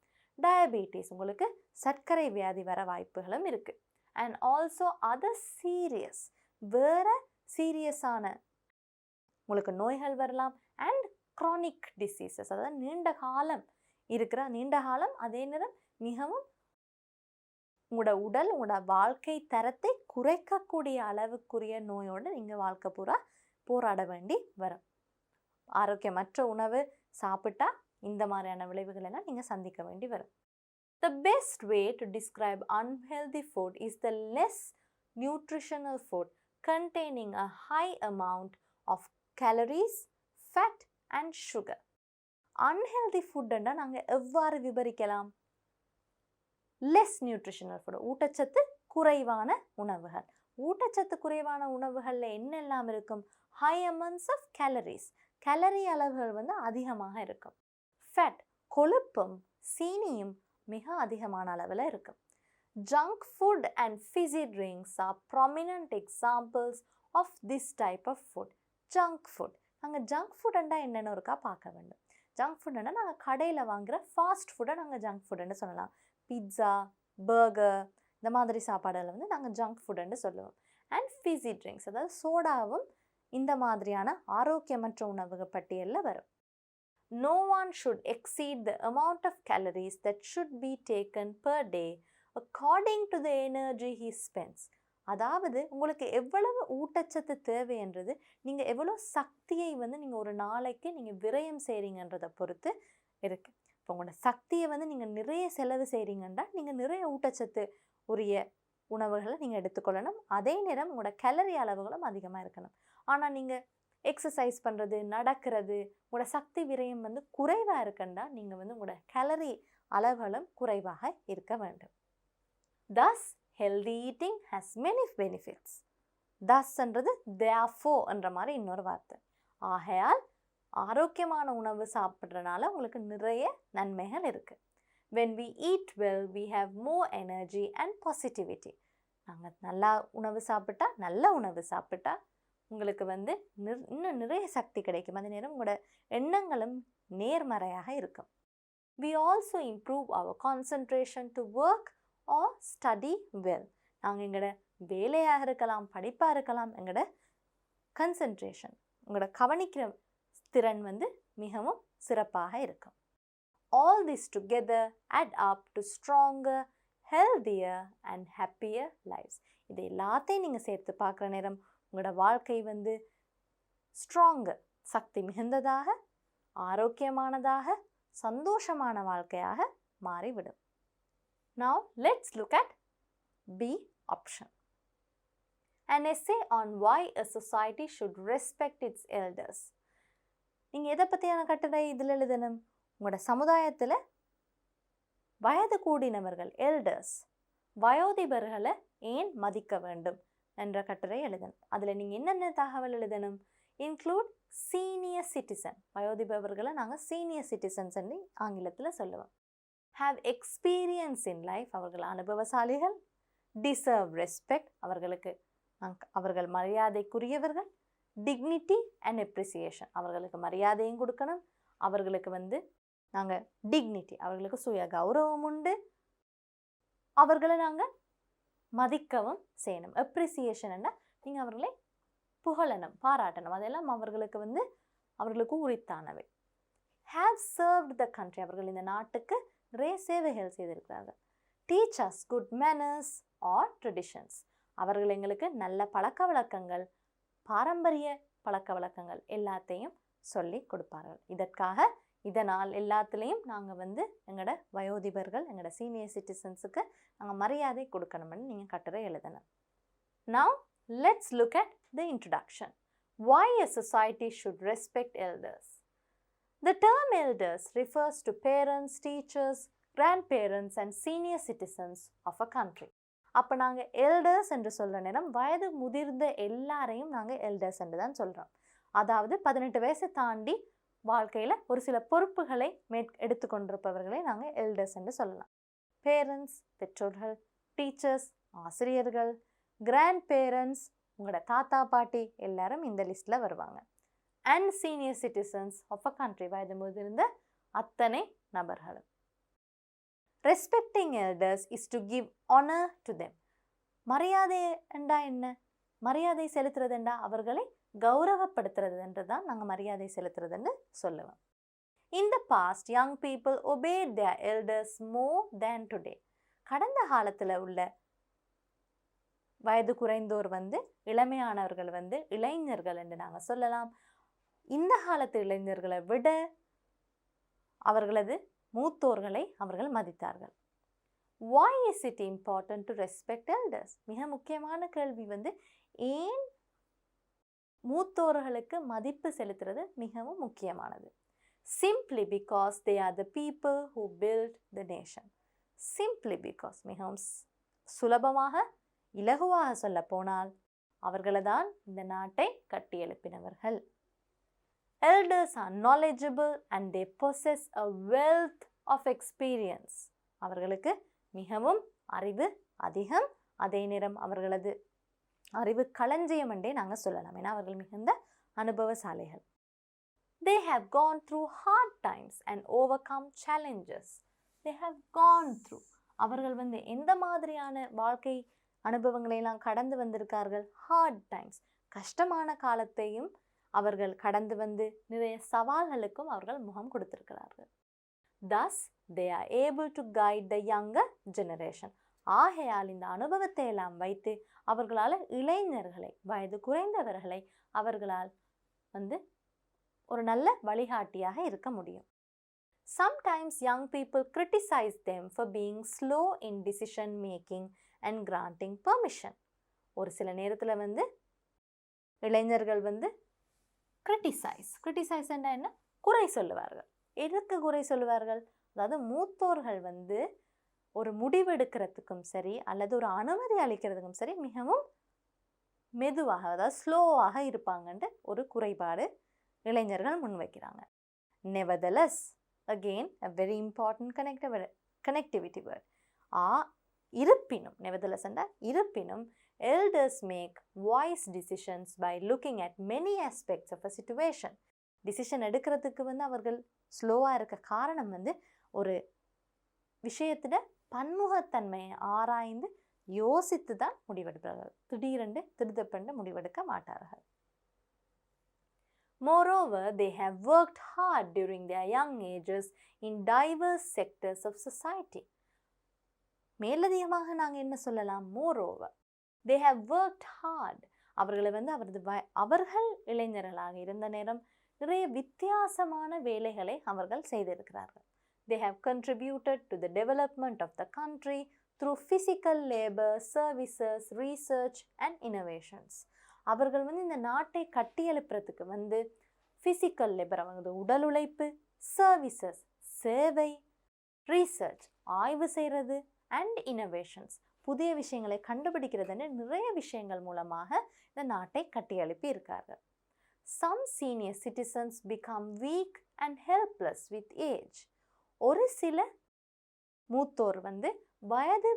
டயபெட்டிஸ், உங்களுக்கு சர்க்கரை வியாதி வர வாய்ப்புகளும் இருக்குது. அண்ட் ஆல்சோ அதர் சீரியஸ், வேறு சீரியஸான உங்களுக்கு நோய்கள் வரலாம். அண்ட் க்ரானிக் டிசீசஸ், அதாவது நீண்ட காலம் அதே நேரம் மிகவும் உங்களோட உடல், உங்களோட வாழ்க்கை தரத்தை குறைக்கக்கூடிய அளவுக்குரிய நோயோடு நீங்கள் வாழ்க்கை பூரா போராட வேண்டி வரும். ஆரோக்கியமற்ற உணவு சாப்பிட்டா இந்த மாதிரியான விளைவுகள் எல்லாம் நீங்கள் சந்திக்க வேண்டி வரும். The best way to describe unhealthy food is the less nutritional food containing a high amount of calories, fat and sugar. Unhealthy food என்றால் நாங்கள் எவ்வாறு விவரிக்கலாம்? லெஸ் நியூட்ரிஷனல் ஃபுட், ஊட்டச்சத்து குறைவான உணவுகள். ஊட்டச்சத்து குறைவான உணவுகளில் என்னெல்லாம் இருக்கும்? High amounts of calories, calorie அளவுகள் வந்து அதிகமாக இருக்கும். ஃபேட், கொழுப்பும் சீனியும் மிக அதிகமான அளவில் இருக்கும். Junk food and fizzy drinks are prominent examples of this type of food. Junk food, நாங்கள் ஜங்க் ஃபுட்டுண்டா என்னென்னு இருக்கா பார்க்க வேண்டும். ஜங்க் ஃபுட்டுன்னா நாங்கள் கடையில் வாங்குகிற ஃபாஸ்ட் ஃபுட்டை நாங்கள் ஜங்க் ஃபுட்டுன்னு சொல்லலாம். பிட்ஸா, பர்கர், இந்த மாதிரி சாப்பாடுகளை வந்து நாங்கள் ஜங்க் ஃபுட்டுன்னு சொல்லுவோம். அண்ட் ஃபிஸி ட்ரிங்க்ஸ், அதாவது சோடாவும் இந்த மாதிரியான ஆரோக்கியமற்ற உணவுகள் பட்டியலில் வரும். No one should exceed the amount of calories that should be taken per day according to the energy he spends. அதாவது உங்களுக்கு எவ்வளவு ஊட்டச்சத்து தேவைன்றது நீங்கள் எவ்வளோ சக்தியை வந்து நீங்கள் ஒரு நாளைக்கு நீங்கள் விரயம் செய்கிறீங்கன்றதை பொறுத்து இருக்குது. இப்போ உங்களோட சக்தியை வந்து நீங்கள் நிறைய செலவு செய்கிறீங்கன்னா நீங்கள் நிறைய ஊட்டச்சத்து உரிய உணவுகளை நீங்கள் எடுத்துக்கொள்ளணும். அதே நேரம் உங்களோட கேலரி அளவுகளும் அதிகமாக இருக்கணும். ஆனால் நீங்கள் எக்ஸசைஸ் பண்ணுறது, நடக்கிறது, உங்களோட சக்தி விரயம் வந்து குறைவாக இருக்குன்னா நீங்கள் வந்து உங்களோட கேலரி அளவுகளும் குறைவாக இருக்க வேண்டும். Thus, healthy eating has many benefits. Thusன்றது therefore என்ற மாதிரி இன்னொரு வார்த்தை. ஆகையால் ஆரோக்கியமான உணவு சாப்பிட்றதுனால உங்களுக்கு நிறைய நன்மைகள் இருக்குது. When we eat well, we have more energy and positivity. நாங்கள் நல்ல உணவு சாப்பிட்டா உங்களுக்கு வந்து இன்னும் நிறைய சக்தி கிடைக்கும். அதே நேரம் உங்களோட எண்ணங்களும் நேர்மறையாக இருக்கும். We also improve our concentration to work or study well. நாங்கள் எங்களோட வேலையாக இருக்கலாம், படிப்பாக இருக்கலாம், எங்களோட கன்சன்ட்ரேஷன், உங்களோட கவனிக்கிற திறன் வந்து மிகவும் சிறப்பாக இருக்கும். All this together add up to stronger, healthier and happier lives. இது எல்லாத்தையும் நீங்கள் சேர்த்து பார்க்குற நேரம் உங்களோட வாழ்க்கை வந்து ஸ்ட்ராங்கர், சக்தி மிகுந்ததாக, ஆரோக்கியமானதாக, சந்தோஷமான வாழ்க்கையாக மாறிவிடும். Now let's look at B option. An essay on why a society should respect its elders. நீங்கள் எதை பற்றியான கட்டுரை இதில் எழுதணும்? உங்களோட சமுதாயத்தில் வயது கூடினவர்கள், எல்டர்ஸ், வயோதிபர்களை ஏன் மதிக்க வேண்டும் என்ற கட்டுரை எழுதணும். அதில் நீங்கள் என்னென்ன தகவல் எழுதணும்? இன்க்ளூட் சீனியர் சிட்டிசன், வயோதிபர்களை நாங்கள் சீனியர் சிட்டிசன்ஸ் என்று ஆங்கிலத்தில் சொல்லுவோம். ஹாவ் எக்ஸ்பீரியன்ஸ் இன் லைஃப், அவர்கள் அனுபவசாலிகள். டிசர்வ் ரெஸ்பெக்ட், அவர்கள் மரியாதைக்குரியவர்கள். டிக்னிட்டி அண்ட் எப்ரிசியேஷன், அவர்களுக்கு மரியாதையும் கொடுக்கணும். அவர்களுக்கு வந்து நாங்கள் டிக்னிட்டி, அவர்களுக்கு சுய கௌரவம் உண்டு, அவர்களை நாங்கள் மதிக்கவும் செய்யணும். எப்ரிசியேஷன்னா நீங்கள் அவர்களை புகழணும், பாராட்டணும். அதெல்லாம் அவர்களுக்கு உரித்தானவை. ஹேவ் சர்வ்ட் த கண்ட்ரி, அவர்கள் இந்த நாட்டுக்கு நிறைய சேவைகள் செய்திருக்கிறார்கள். Teach us good manners or traditions, அவர்கள் எங்களுக்கு நல்ல பழக்க வழக்கங்கள், பாரம்பரிய பழக்க வழக்கங்கள் எல்லாத்தையும் சொல்லி கொடுப்பார்கள். இதனால் எல்லாத்துலேயும் நாங்கள் வந்து எங்களோட வயோதிபர்கள், எங்களோட சீனியர் சிட்டிசன்ஸுக்கு நாங்கள் மரியாதை கொடுக்கணும்னு நீங்கள் கட்டுரை எழுதணும். Now let's look at the introduction. Why a society should respect elders. The term elders refers to parents, teachers, grandparents and senior citizens of a country. அப்போ நாங்கள் எல்டர்ஸ் என்று சொல்கிற நேரம் வயது முதிர்ந்த எல்லாரையும் நாங்கள் எல்டர்ஸ் என்று தான் சொல்கிறோம். அதாவது 18 வயசு தாண்டி வாழ்க்கையில் ஒரு சில பொறுப்புகளை எடுத்துக்கொண்டிருப்பவர்களை நாங்கள் எல்டர்ஸ் என்று சொல்லலாம். பேரண்ட்ஸ், பெற்றோர்கள். டீச்சர்ஸ், ஆசிரியர்கள். கிராண்ட் பேரண்ட்ஸ், உங்களோட தாத்தா பாட்டி எல்லாரும் இந்த லிஸ்ட்டில் வருவாங்க. and senior citizens of a country. வயது முதிர்ந்த அத்தனை நபர்களும். Respecting elders is to give honor to them. மரியாதை என்றா என்ன? மரியாதை செலுத்துறது என்றா அவர்களை கௌரவப்படுத்துறது என்று தான் நாங்கள் மரியாதை செலுத்துறதுன்னு சொல்லுவோம். In the past, young people obeyed their elders more than today. கடந்த காலத்தில் உள்ள வயது குறைந்தோர் இளமையானவர்கள் இளைஞர்கள் என்று நாங்கள் சொல்லலாம். இந்த காலத்து இளைஞர்களை விட அவர்களது மூத்தோர்களை அவர்கள் மதித்தார்கள். Why is it important to respect elders? மிக முக்கியமான கேள்வி ஏன் மூத்தோர்களுக்கு மதிப்பு செலுத்துறது மிகவும் முக்கியமானது. Simply because they are the people who built the nation. Simply because, மிகவும் சுலபமாக இலகுவாக சொல்ல போனால் அவர்கள்தான் இந்த நாட்டை கட்டியெழுப்பினவர்கள். Elders are knowledgeable and they possess a wealth of experience. அவர்களுக்கு மிகவும் அறிவு அதிகம், அதே நேரம் அவர்களது அறிவு களஞ்சியம் என்றே நாங்கள் சொல்லலாம். ஏன்னா அவர்கள் மிகுந்த அனுபவசாலிகள். They have gone through hard times and overcome challenges. They have gone through. அவர்கள் எந்த மாதிரியான வாழ்க்கை அனுபவங்களை எல்லாம் கடந்து வந்திருக்கார்கள்? hard times, கஷ்டமான காலத்தையும் அவர்கள் கடந்து நிறைய சவால்களுக்கும் அவர்கள் முகம் கொடுத்திருக்கிறார்கள். Thus, they are able to guide the younger generation. ஆகையால் இந்த அனுபவத்தை எல்லாம் வைத்து அவர்களால் இளைஞர்களை, வயது குறைந்தவர்களை அவர்களால் ஒரு நல்ல வழிகாட்டியாக இருக்க முடியும். Sometimes young people criticize them for being slow in decision making and granting permission. ஒரு சில நேரத்தில் இளைஞர்கள் கிரிட்டிசைஸ் என்ன? குறை சொல்லுவார்கள். எதற்கு குறை சொல்லுவார்கள்? அதாவது மூத்தோர்கள் ஒரு முடிவெடுக்கிறதுக்கும் சரி அல்லது ஒரு அனுமதி அளிக்கிறதுக்கும் சரி மிகவும் மெதுவாக, அதாவது ஸ்லோவாக இருப்பாங்கன்ற ஒரு குறைபாடு இளைஞர்கள் முன்வைக்கிறாங்க. Nevertheless, again a very important connectivity word. இருப்பினும், nevertheless இருப்பினும், elders make wise decisions by looking at many aspects of a situation. Decision எடுக்கிறதுக்கு அவர்கள் ஸ்லோவாக இருக்க காரணம் ஒரு விஷயத்திட பன்முகத்தன்மையை ஆராய்ந்து யோசித்து தான் முடிவெடுப்பார்கள். திடீரென்று திருதப்பண்டு முடிவெடுக்க மாட்டார்கள். Moreover, they have worked hard during their young ages in diverse sectors of society. மேலதிகமாக நாங்கள் என்ன சொல்லலாம்? Moreover, they have worked hard. அவர்களை அவர்கள் இளைஞர்களாக இருந்த நேரம் நிறைய வித்தியாசமான வேலைகளை அவர்கள் செய்திருக்கிறார்கள். They have contributed to the development of the country through physical labor, services, research and innovations. அவர்கள் இந்த நாட்டை கட்டியெழுப்புறதுக்கு ஃபிசிக்கல் லேபர், உடல் உழைப்பு, சர்வீசஸ் சேவை, ரீசர்ச் ஆய்வு செய்கிறது, அண்ட் இனோவேஷன்ஸ் புதிய விஷயங்களை கண்டுபிடிக்கிறதுன்னு நிறைய விஷயங்கள் மூலமாக இந்த நாட்டை கட்டியெழுப்பி இருக்கார்கள். Some senior citizens become weak and helpless with age. ஒரு சில மூத்தோர் வயது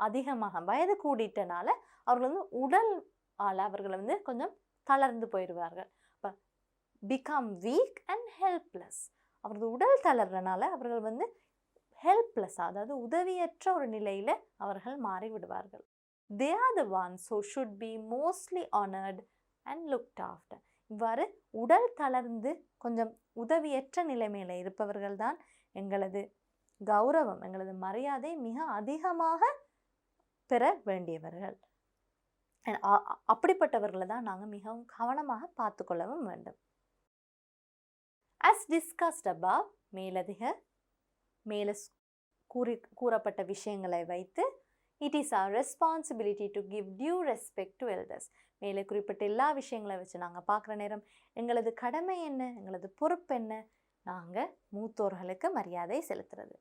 அதிகமாக, வயது கூடிட்டனால அவர்கள் உடல் அவர்கள் கொஞ்சம் தளர்ந்து போயிடுவார்கள். இப்போ become weak and helpless, அவர்கள் உடல் தளர்றனால அவர்கள் ஹெல்ப்லெஸ், அதாவது உதவியற்ற ஒரு நிலையில் அவர்கள் மாறிவிடுவார்கள். They are the ones who should be mostly honored and looked after. இவ்வாறு உடல் தளர்ந்து கொஞ்சம் உதவியற்ற நிலைமையில் இருப்பவர்கள் தான் எங்களது கௌரவம், எங்களது மரியாதை மிக அதிகமாக பெற வேண்டியவர்கள். அப்படிப்பட்டவர்களை தான் நாங்கள் மிகவும் கவனமாக பார்த்து கொள்ளவும் வேண்டும். As discussed above, மேலே கூறப்பட்ட விஷயங்களை வைத்து it is our responsibility to give due respect to elders. மேலே குறிப்பிட்ட எல்லா விஷயங்களை வச்சு நாங்கள் பார்க்குற நேரம் எங்களது கடமை என்ன, எங்களது பொறுப்பு என்ன? நாங்கள் மூத்தோர்களுக்கு மரியாதை செலுத்துறது.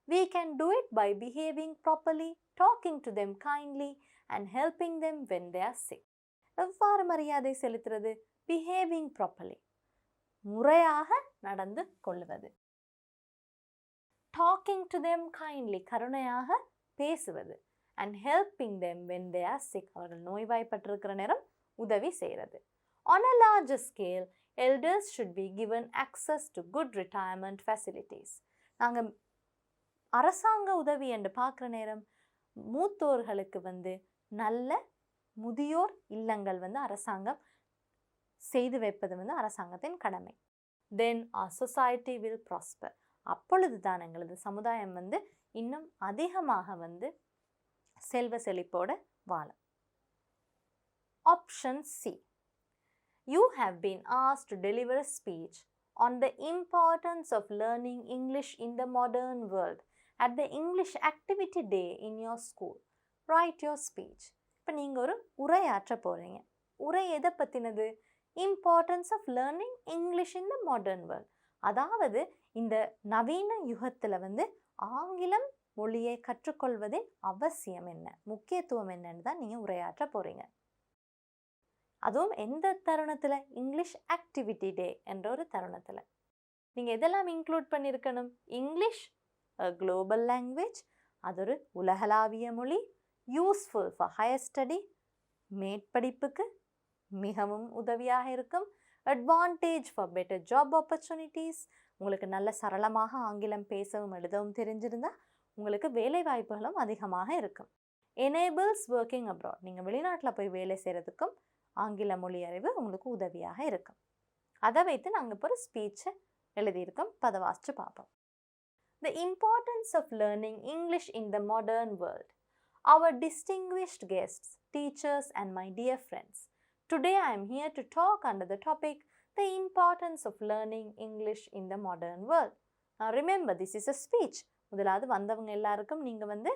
We can do it by behaving properly, talking to them kindly and helping them when they are sick. எவ்வாறு மரியாதை செலுத்துறது? Behaving properly, முறையாக நடந்து கொள்வது. Talking to them kindly, கருணையாக பேசுவது. And helping them when they are sick, அவர்கள் நோய்வாய்ப்பட்டிருக்கிற நேரம் உதவி செய்கிறது. On a larger scale, elders should be given access to good retirement facilities. நாங்கள் அரசாங்க உதவி என்று பார்க்குற நேரம் மூத்தோர்களுக்கு வந்து நல்ல முதியோர் இல்லங்கள் வந்து அரசாங்கம் செய்து வைப்பது வந்து அரசாங்கத்தின் கடமை. Then our society will prosper. அப்பொழுது தான் எங்களது சமுதாயம் வந்து இன்னும் அதிகமாக வந்து செல்வ செழிப்போட வாழும். Option C. You have been asked to deliver a speech on the importance of learning English in the modern world at the English Activity Day in your school. Write your speech. இப்போ நீங்கள் ஒரு உரையாற்ற போகிறீங்க. உரை எதை பற்றினது? Importance of learning English in the modern world. அதாவது இந்த நவீன யுகத்தில் வந்து ஆங்கிலம் மொழியை கற்றுக்கொள்வதின் அவசியம் என்ன, முக்கியத்துவம் என்னன்னு தான் நீங்கள் உரையாற்ற போகிறீங்க. அதுவும் எந்த தருணத்தில்? இங்கிலீஷ் ஆக்டிவிட்டி டே என்ற ஒரு தருணத்தில். நீங்கள் எதெல்லாம் இன்க்ளூட் பண்ணியிருக்கணும்? இங்கிலீஷ் குளோபல் லாங்குவேஜ், அது ஒரு உலகளாவிய மொழி, யூஸ்ஃபுல் ஃபார் ஹையர் ஸ்டடி, மேற்படிப்புக்கு மிகவும் உதவியாக இருக்கும், advantage for better job opportunities, உங்களுக்கு நல்ல சரளமாக ஆங்கிலம் பேசவும் எழுதவும் தெரிஞ்சிருந்தால் உங்களுக்கு வேலை வாய்ப்புகளும் அதிகமாக இருக்கும். எனேபிள்ஸ் ஒர்க்கிங் அப்ராட், நீங்கள் வெளிநாட்டில் போய் வேலை செய்கிறதுக்கும் ஆங்கில மொழி அறிவு உங்களுக்கு உதவியாக இருக்கும். அதை வைத்து நாங்கள் இப்போ ஒரு ஸ்பீச்சை எழுதியிருக்கோம், பத வாசித்து பார்ப்போம். The importance of learning English in the modern world. Our distinguished guests, teachers and my dear friends. Today I am here to talk under the topic, the importance of learning English in the modern world. Now remember, this is a speech. முதலாவது வந்தவங்க எல்லாருக்கும் நீங்கள் வந்து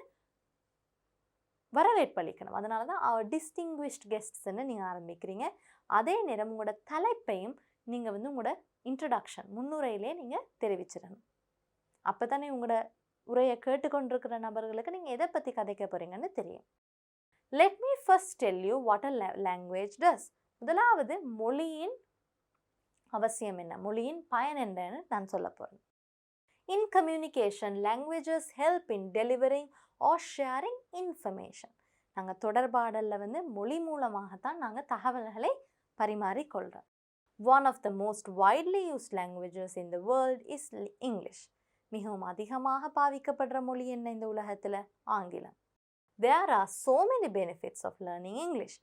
வரவேற்பளிக்கணும். அதனால தான் our distinguished guestsன்னு நீங்கள் ஆரம்பிக்கிறீங்க. அதே நேரம் உங்களோட தலைப்பையும் நீங்கள் வந்து உங்களோட இன்ட்ரடக்ஷன் முன்னுரையிலே நீங்கள் தெரிவிச்சிடணும். அப்போ தானே உங்களோட உரையை கேட்டுக்கொண்டிருக்கிற நபர்களுக்கு நீங்கள் எதை பற்றி கதைக்க போகிறீங்கன்னு தெரியும். Let me first tell you what a language does. முதலாவது மொழியின் அவசியம் என்ன, மொழியின் பயன் என்னன்னு நான் சொல்ல போகிறேன். In communication, languages help in delivering or sharing information. நாங்கள் தொடர்பாடலில் வந்து மொழி மூலமாகத்தான் நாங்கள் தகவல்களை பரிமாறிக்கொள்கிறோம். One of the most widely used languages in the world is English. மிகவும் அதிகமாக பாவிக்கப்படுற மொழி என்ன இந்த உலகத்தில்? ஆங்கிலம். There are so many benefits of learning English.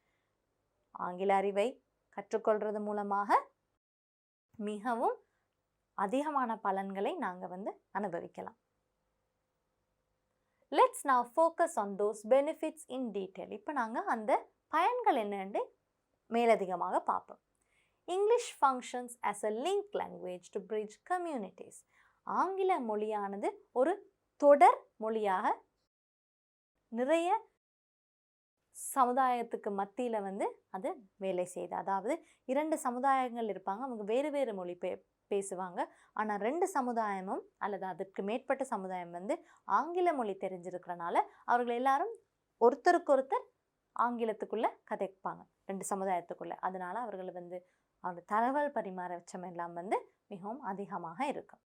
ஆங்கில அறிவை கற்றுக்கொள்கிறது மூலமாக மிகவும் அதிகமான பலன்களை நாங்கள் வந்து அனுபவிக்கலாம். Let's now focus on those benefits in detail. இப்போ நாங்கள் அந்த பயன்கள் என்னன்னு மேலதிகமாக பார்ப்போம். English functions as a link language to bridge communities. ஆங்கில மொழியானது ஒரு தொடர் மொழியாக நிறைய சமுதாயத்துக்கு மத்தியில் வந்து அது வேலை செய்யுது. அதாவது இரண்டு சமுதாயங்கள் இருப்பாங்க, அவங்க வேறு வேறு மொழி பேசுவாங்க. ஆனால் ரெண்டு சமுதாயமும் அல்லது அதற்கு மேற்பட்ட சமுதாயம் வந்து ஆங்கில மொழி தெரிஞ்சிருக்கிறனால அவர்கள் எல்லாரும் ஒருத்தருக்கொருத்தர் ஆங்கிலத்துக்குள்ளே கதைப்பாங்க ரெண்டு சமுதாயத்துக்குள்ளே. அதனால அவர்கள் வந்து அவங்க தகவல் பரிமாற்றம் எல்லாம் வந்து மிகவும் அதிகமாக இருக்கும்.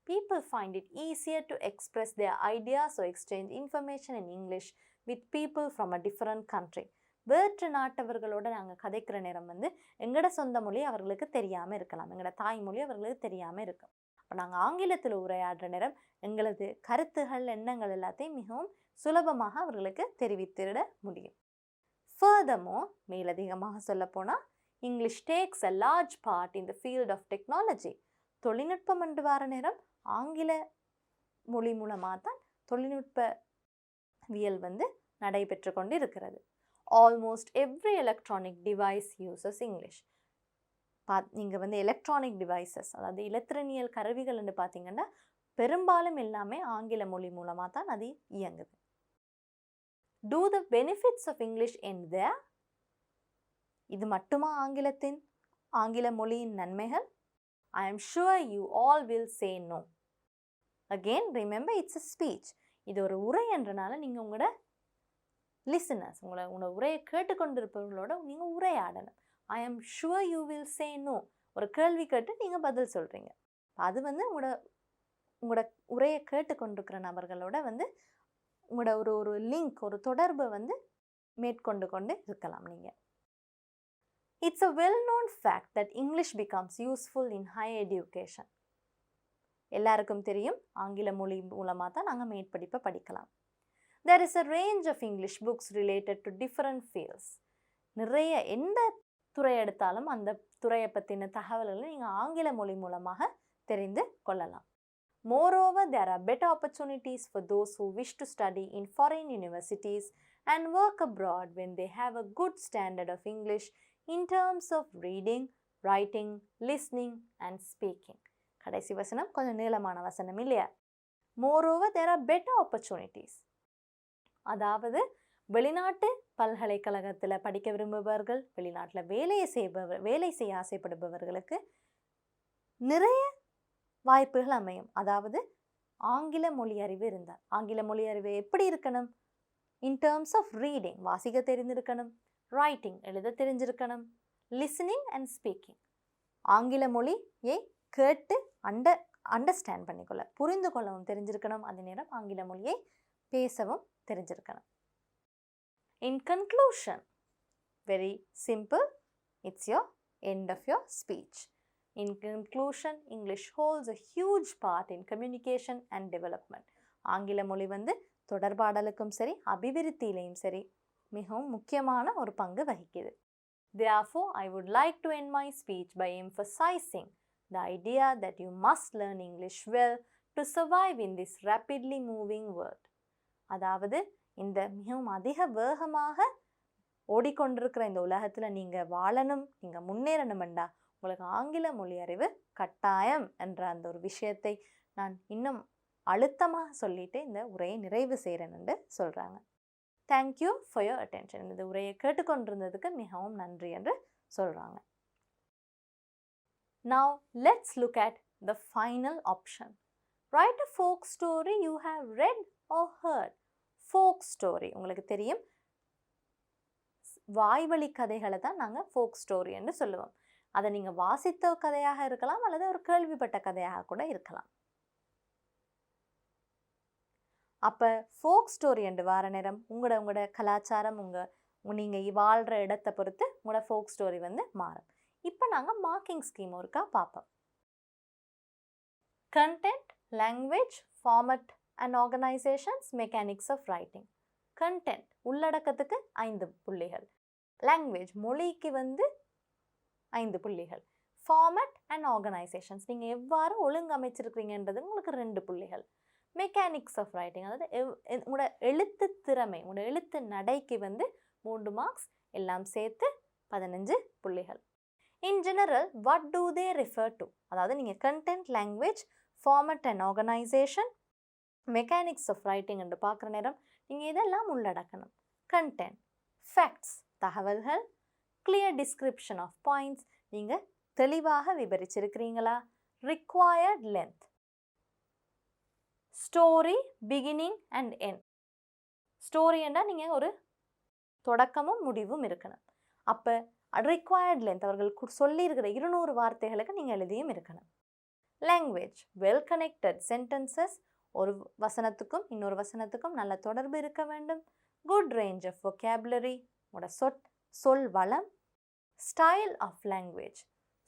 People find it easier to express their ideas or exchange information in English with people from a different country. வேற்று நாட்டவர்களோடு நாங்கள் கதைக்கிற நேரம் வந்து எங்களோட சொந்த மொழி அவர்களுக்கு தெரியாமல் இருக்கலாம், எங்களோட தாய்மொழி அவர்களுக்கு தெரியாமல் இருக்கும். அப்போ நாங்கள் ஆங்கிலத்தில் உரையாடுற நேரம் எங்களது கருத்துகள் எண்ணங்கள் எல்லாத்தையும் மிகவும் சுலபமாக அவர்களுக்கு தெரிவித்திட முடியும். Furthermore, மேலதிகமாக சொல்லப்போனால் English takes a large part in the field of technology. தொழில்நுட்பம் என்று வர நேரம் ஆங்கில மொழி மூலமாக தான் தொழில்நுட்பவியல் வந்து நடைபெற்று கொண்டு இருக்கிறது. Almost every electronic device uses English. நீங்கள் வந்து எலக்ட்ரானிக் டிவைசஸ், அதாவது இலத்திரனியல் கருவிகள் என்று பார்த்தீங்கன்னா பெரும்பாலும் எல்லாமே ஆங்கில மொழி மூலமாக தான் அது இயங்குது. Do the benefits of English end there? இது மட்டுமா ஆங்கில மொழியின் நன்மைகள்? I am sure you all will say no. Again, remember it's a speech. இது ஒரு உரை என்றனால நீங்கள் உங்களோட லிசனர்ஸ், உங்களோட உரையை கேட்டுக்கொண்டிருப்பவர்களோட நீங்கள் உரையாடணும். I am sure you will say no. ஒரு கேள்வி கேட்டு நீங்கள் பதில் சொல்கிறீங்க. அது வந்து உங்களோட உரையை கேட்டுக்கொண்டிருக்கிற நபர்களோட வந்து உங்களோட ஒரு லிங்க், ஒரு தொடர்பை வந்து மேற்கொண்டு இருக்கலாம் நீங்கள். It's a well-known fact that English becomes useful in higher education. எல்லாருக்கும் தெரியும் ஆங்கில மொழி மூலமாக தான் நாங்கள் மேற்படிப்பை படிக்கலாம். There is a range of English books related to different fields. நிறைய எந்த துறை எடுத்தாலும் அந்த துறையை பற்றின தகவல்களை நீங்கள் ஆங்கில மொழி மூலமாக தெரிந்து கொள்ளலாம். Moreover, there are better opportunities for those who wish to study in foreign universities and work abroad when they have a good standard of English in terms of reading, writing, listening and speaking. கடைசி வசனம் கொஞ்சம் நீளமான வசனம் இல்லையா? Moreover, there are better opportunities. அதாவது வெளிநாட்டு பல்கலைக்கழகத்தில் படிக்க விரும்புபவர்கள், வெளிநாட்டில் வேலை செய்ய ஆசைப்படுபவர்களுக்கு நிறைய வாய்ப்புகள் அமையும். அதாவது ஆங்கில மொழி அறிவு இருந்தால், ஆங்கில மொழி அறிவு எப்படி இருக்கணும்? இன் டேர்ம்ஸ் ஆஃப் ரீடிங், வாசிக்க தெரிந்திருக்கணும், ரைட்டிங், எழுத தெரிஞ்சிருக்கணும், லிசனிங் அண்ட் ஸ்பீக்கிங், ஆங்கில மொழியை கேட்டு அண்டர்ஸ்டாண்ட் பண்ணிக்கொள்ள, புரிந்து கொள்ளவும் தெரிஞ்சிருக்கணும். அதே நேரம் ஆங்கில மொழியை பேசவும் தெரிஞ்சிருக்கணும். In conclusion, very simple, it's your end of your speech. In conclusion, English holds a huge part in communication and development. ஆங்கில மொழி தொடர்பாடலுக்கும் சரி அபிவிருத்தியிலையும் சரி மிகவும் முக்கியமான ஒரு பங்கு வகிக்குது. Therefore, I would like to end my speech by emphasizing the idea that you must learn English well to survive in this rapidly moving world. அதாவது இந்த மிகவும் அதிக வேகமாக ஓடிக்கொண்டிருக்கிற இந்த உலகத்தில் நீங்கள் வாழணும், நீங்கள் முன்னேறணுமெண்டா உங்களுக்கு ஆங்கில மொழி அறிவு கட்டாயம் என்ற அந்த ஒரு விஷயத்தை நான் இன்னும் அழுத்தமாக சொல்லிட்டு இந்த உரையை நிறைவு செய்கிறேன்னு சொல்கிறாங்க. Thank you for your attention. இந்த உரையை கேட்டுக்கொண்டிருந்ததுக்கு மிகவும் நன்றி என்று சொல்கிறாங்க. Now let's look at the final option. Write a folk story you have read or heard. Folk story உங்களுக்கு தெரியும், வாய்வழி கதைகளை தான் நாங்கள் ஃபோக் ஸ்டோரி என்று சொல்லுவோம். அதை நீங்கள் வாசித்த கதையாக இருக்கலாம் அல்லது ஒரு கேள்விப்பட்ட கதையாக கூட இருக்கலாம். அப்போ ஃபோக் ஸ்டோரி என்று வார நேரம் உங்களோட கலாச்சாரம், நீங்கள் வாழ்கிற இடத்தை பொறுத்து உங்களோட ஃபோக் ஸ்டோரி மாறும். இப்போ நாங்கள் மார்க்கிங் ஸ்கீம் ஒருக்கா பார்ப்போம். Content, language, format and organisations, mechanics of writing. Content உள்ளடக்கத்துக்கு 5 புள்ளிகள், லாங்குவேஜ் மொழிக்கு 5 புள்ளிகள், ஃபார்மட் அண்ட் ஆர்கனைசேஷன்ஸ் நீங்கள் எவ்வாறு ஒழுங்கமைச்சிருக்கிறீங்கன்றது உங்களுக்கு 2 புள்ளிகள், மெக்கானிக்ஸ் ஆஃப் ரைட்டிங் அதாவது உங்களோட எழுத்து திறமை, உங்களோட எழுத்து நடைக்கு 3 மார்க்ஸ், எல்லாம் சேர்த்து 15 புள்ளிகள். In general what do they refer to, அதாவது நீங்கள் content, language, format and organisation, mechanics of writing என்று பார்க்குற நேரம் நீங்கள் இதெல்லாம் உள்ளடக்கணும். கண்டென்ட், ஃபேக்ட்ஸ், தகவல்கள், கிளியர் டிஸ்கிரிப்ஷன் ஆஃப் பாயிண்ட்ஸ், நீங்கள் தெளிவாக விவரிச்சிருக்கிறீங்களா, required length, story beginning and end. Story என்றால் நீங்கள் ஒரு தொடக்கமும் முடிவும் இருக்கணும். அப்போ ரிக்வயர்ட் லென்த் அவர்கள் சொல்லியிருக்கிற 200 வார்த்தைகளுக்கு நீங்கள் எழுதியும் இருக்கணும். லாங்குவேஜ், வெல் கனெக்டட் சென்டென்சஸ், ஒரு வசனத்துக்கும் இன்னொரு வசனத்துக்கும் நல்ல தொடர்பு இருக்க வேண்டும். குட் ரேஞ்ச் ஆஃப் vocabulary, உங்களோட சொல் வளம். Style of language,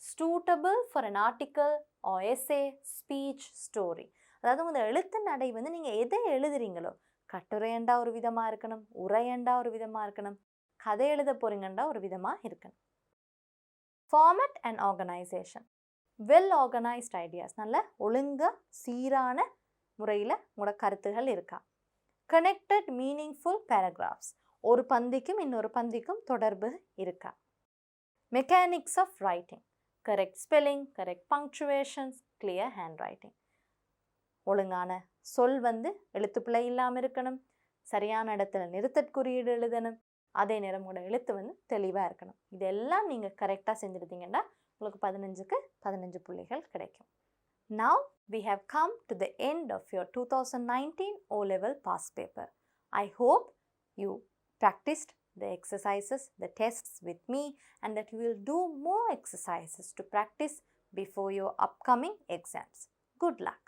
suitable for an article or essay, speech, story. அதாவது உங்கள் எழுத்து நடை நீங்கள் எதை எழுதுறீங்களோ, கட்டுரையண்டா ஒரு விதமாக இருக்கணும், உரையண்டா ஒரு விதமாக இருக்கணும், கதை எழுத போறீங்கண்டா ஒரு விதமாக இருக்கணும். Format and organisation, well organised ideas, நல்ல ஒழுங்காக சீரான முறையில் உங்களோட கருத்துகள் இருக்கா. கனெக்டட் மீனிங்ஃபுல் பேராகிராஃப்ஸ், ஒரு பந்திக்கும் இன்னொரு பந்திக்கும் தொடர்பு இருக்கா. Mechanics of writing, correct spelling, correct punctuations, clear handwriting, ஒழுங்கான சொல் எழுத்துப்பிழை இல்லாமல் இருக்கணும், சரியான இடத்துல நிறுத்தற்குறியீடு எழுதணும், அதே நேரம் உங்களோட எழுத்து தெளிவாக இருக்கணும். இதெல்லாம் நீங்கள் கரெக்டாக செஞ்சுருந்தீங்கன்னா உங்களுக்கு 15க்கு 15 புள்ளிகள் கிடைக்கும். Now we have come to the end of your 2019 O-Level Pass paper. I hope you practiced the exercises, the tests with me, and that you will do more exercises to practice before your upcoming exams. Good luck.